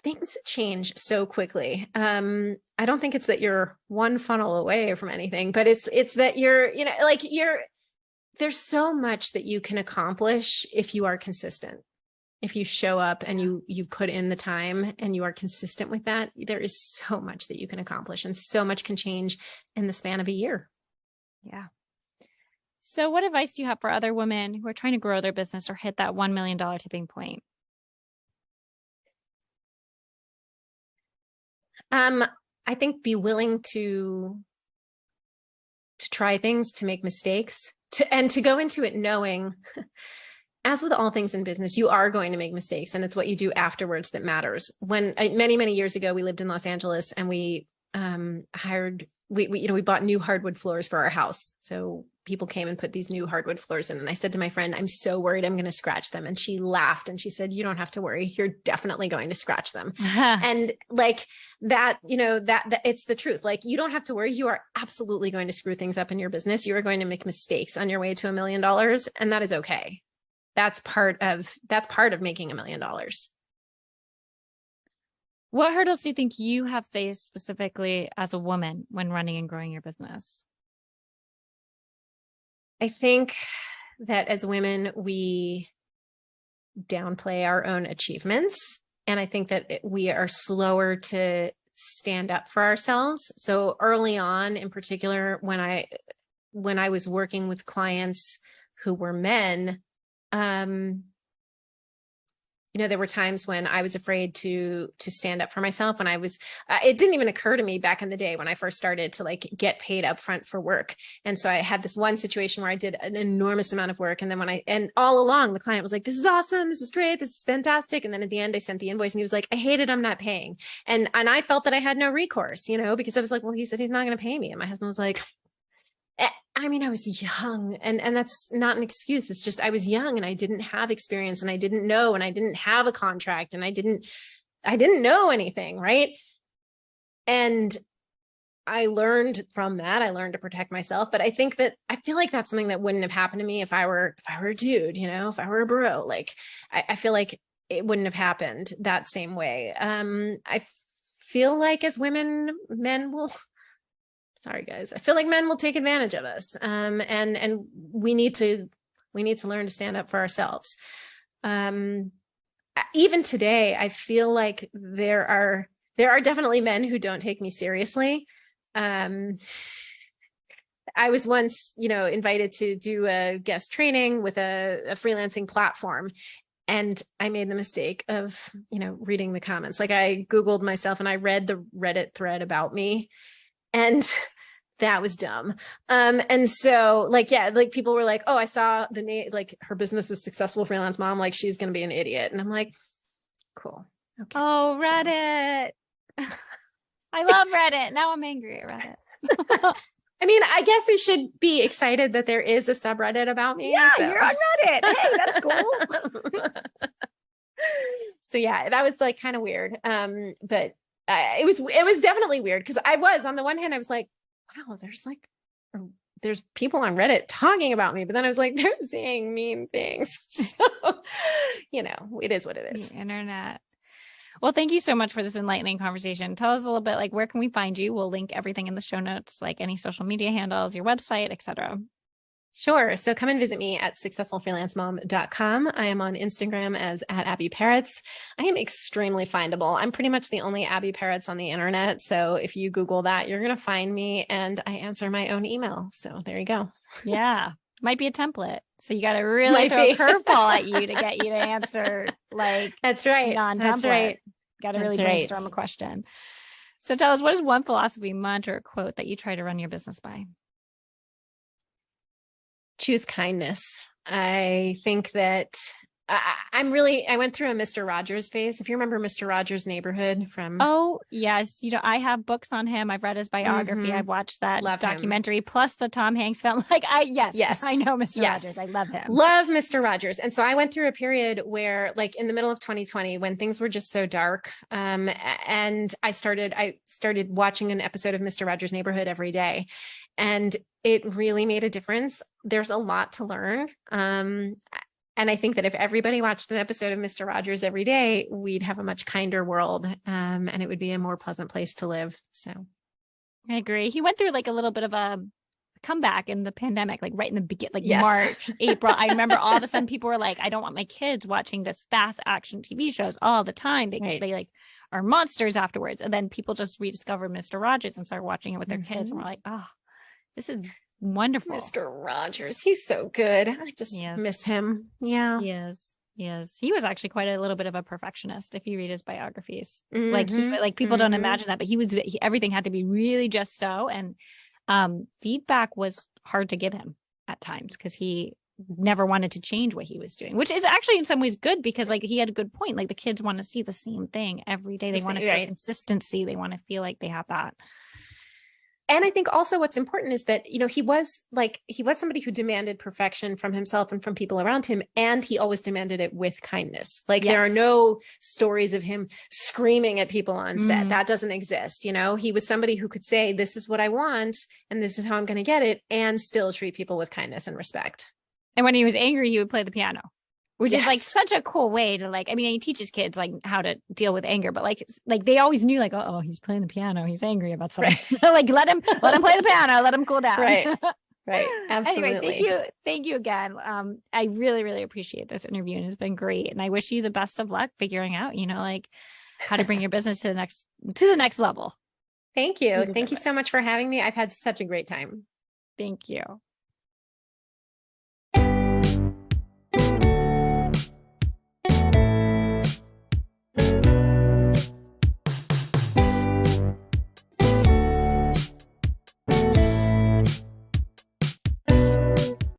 things change so quickly. I don't think it's that you're one funnel away from anything, but it's that there's so much that you can accomplish if you are consistent. If you show up and you put in the time and you are consistent with that, there is so much that you can accomplish and so much can change in the span of a year. Yeah. So what advice do you have for other women who are trying to grow their business or hit that $1 million tipping point? I think be willing to try things, to make mistakes, and to go into it knowing, as with all things in business, you are going to make mistakes, and it's what you do afterwards that matters. When many, many years ago, we lived in Los Angeles and we we bought new hardwood floors for our house. So people came and put these new hardwood floors in. And I said to my friend, I'm so worried I'm going to scratch them. And she laughed and she said, you don't have to worry. You're definitely going to scratch them. And like that, that it's the truth. Like, you don't have to worry. You are absolutely going to screw things up in your business. You are going to make mistakes on your way to $1 million. And that is okay. That's part of making $1 million. What hurdles do you think you have faced specifically as a woman when running and growing your business? I think that as women, we downplay our own achievements. And I think that we are slower to stand up for ourselves. So early on, in particular, when I was working with clients who were men, there were times when I was afraid to stand up for myself. When it didn't even occur to me back in the day when I first started to like get paid up front for work. And so I had this one situation where I did an enormous amount of work. And then and all along the client was like, this is awesome. This is great. This is fantastic. And then at the end, I sent the invoice and he was like, I hate it. I'm not paying. And I felt that I had no recourse, because I was like, well, he said he's not going to pay me. And my husband was like, I mean, I was young and that's not an excuse. It's just, I was young and I didn't have experience and I didn't know, and I didn't have a contract and I didn't know anything. Right. And I learned from that. I learned to protect myself, but I feel like that's something that wouldn't have happened to me if I were a dude, if I were a bro. Like, I feel like it wouldn't have happened that same way. I feel like as women, sorry guys, I feel like men will take advantage of us. And we need to learn to stand up for ourselves. Even today, I feel like there are definitely men who don't take me seriously. I was once, invited to do a guest training with a freelancing platform. And I made the mistake of, reading the comments. Like, I Googled myself and I read the Reddit thread about me. And that was dumb. And so people were like, oh, I saw the name, like her business is Successful Freelance Mom. Like, she's going to be an idiot. And I'm like, cool. Okay. Oh, Reddit. So. I love Reddit. Now I'm angry at Reddit. I mean, I guess I should be excited that there is a subreddit about me. Yeah, so. You're on Reddit. Hey, that's cool. So yeah, that was like kind of weird. But it was definitely weird because on the one hand, I was like, wow, there's people on Reddit talking about me, but then I was like, they're saying mean things. So, it is what it is. The internet. Well, thank you so much for this enlightening conversation. Tell us a little bit, like, where can we find you? We'll link everything in the show notes, like any social media handles, your website, etc. Sure. So come and visit me at successfulfreelancemom.com. I am on Instagram as @Abbi_Perets. I am extremely findable. I'm pretty much the only Abbi Perets on the internet. So if you Google that, you're going to find me, and I answer my own email. So there you go. Yeah. Might be a template. So you got to really throw a curveball at you to get you to answer like that's right. non-template. That's right. Got to really brainstorm a question. So tell us, what is one philosophy, mantra, or quote that you try to run your business by? Choose kindness. I think that I went through a Mr. Rogers phase. If you remember Mr. Rogers' Neighborhood from. Oh, yes. I have books on him. I've read his biography. Mm-hmm. I've watched that documentary, plus the Tom Hanks film. Yes, I know Mr. Rogers. I love him. Love Mr. Rogers. And so I went through a period where, like, in the middle of 2020, when things were just so dark, and I started watching an episode of Mr. Rogers' Neighborhood every day. And it really made a difference. There's a lot to learn. And I think that if everybody watched an episode of Mr. Rogers every day, we'd have a much kinder world, and it would be a more pleasant place to live. So I agree. He went through like a little bit of a comeback in the pandemic, like right in the beginning, like yes. March, April. I remember all of a sudden people were like, I don't want my kids watching this fast action TV shows all the time. They like are monsters afterwards. And then people just rediscovered Mr. Rogers and started watching it with their kids. And we're like, oh, this is wonderful. Mr. Rogers. He's so good. I just miss him. Yeah. Yes. He was actually quite a little bit of a perfectionist if you read his biographies. Like people don't imagine that, but everything had to be really just so. And feedback was hard to give him at times because he never wanted to change what he was doing, which is actually in some ways good because like he had a good point. Like the kids want to see the same thing every day. They want to feel consistency. They want to feel like they have that. And I think also what's important is that, he was somebody who demanded perfection from himself and from people around him. And he always demanded it with kindness. Like there are no stories of him screaming at people on set. That doesn't exist. He was somebody who could say, this is what I want, and this is how I'm going to get it, and still treat people with kindness and respect. And when he was angry, he would play the piano, which is like such a cool way to he teaches kids like how to deal with anger, but like they always knew like, oh, he's playing the piano. He's angry about something. Right. Like let him play the piano. Let him cool down. Right. Absolutely. Anyway, thank you again. I really, really appreciate this interview and it's been great. And I wish you the best of luck figuring out, how to bring your business to the next level. Thank you. Thank you so much for having me. I've had such a great time. Thank you.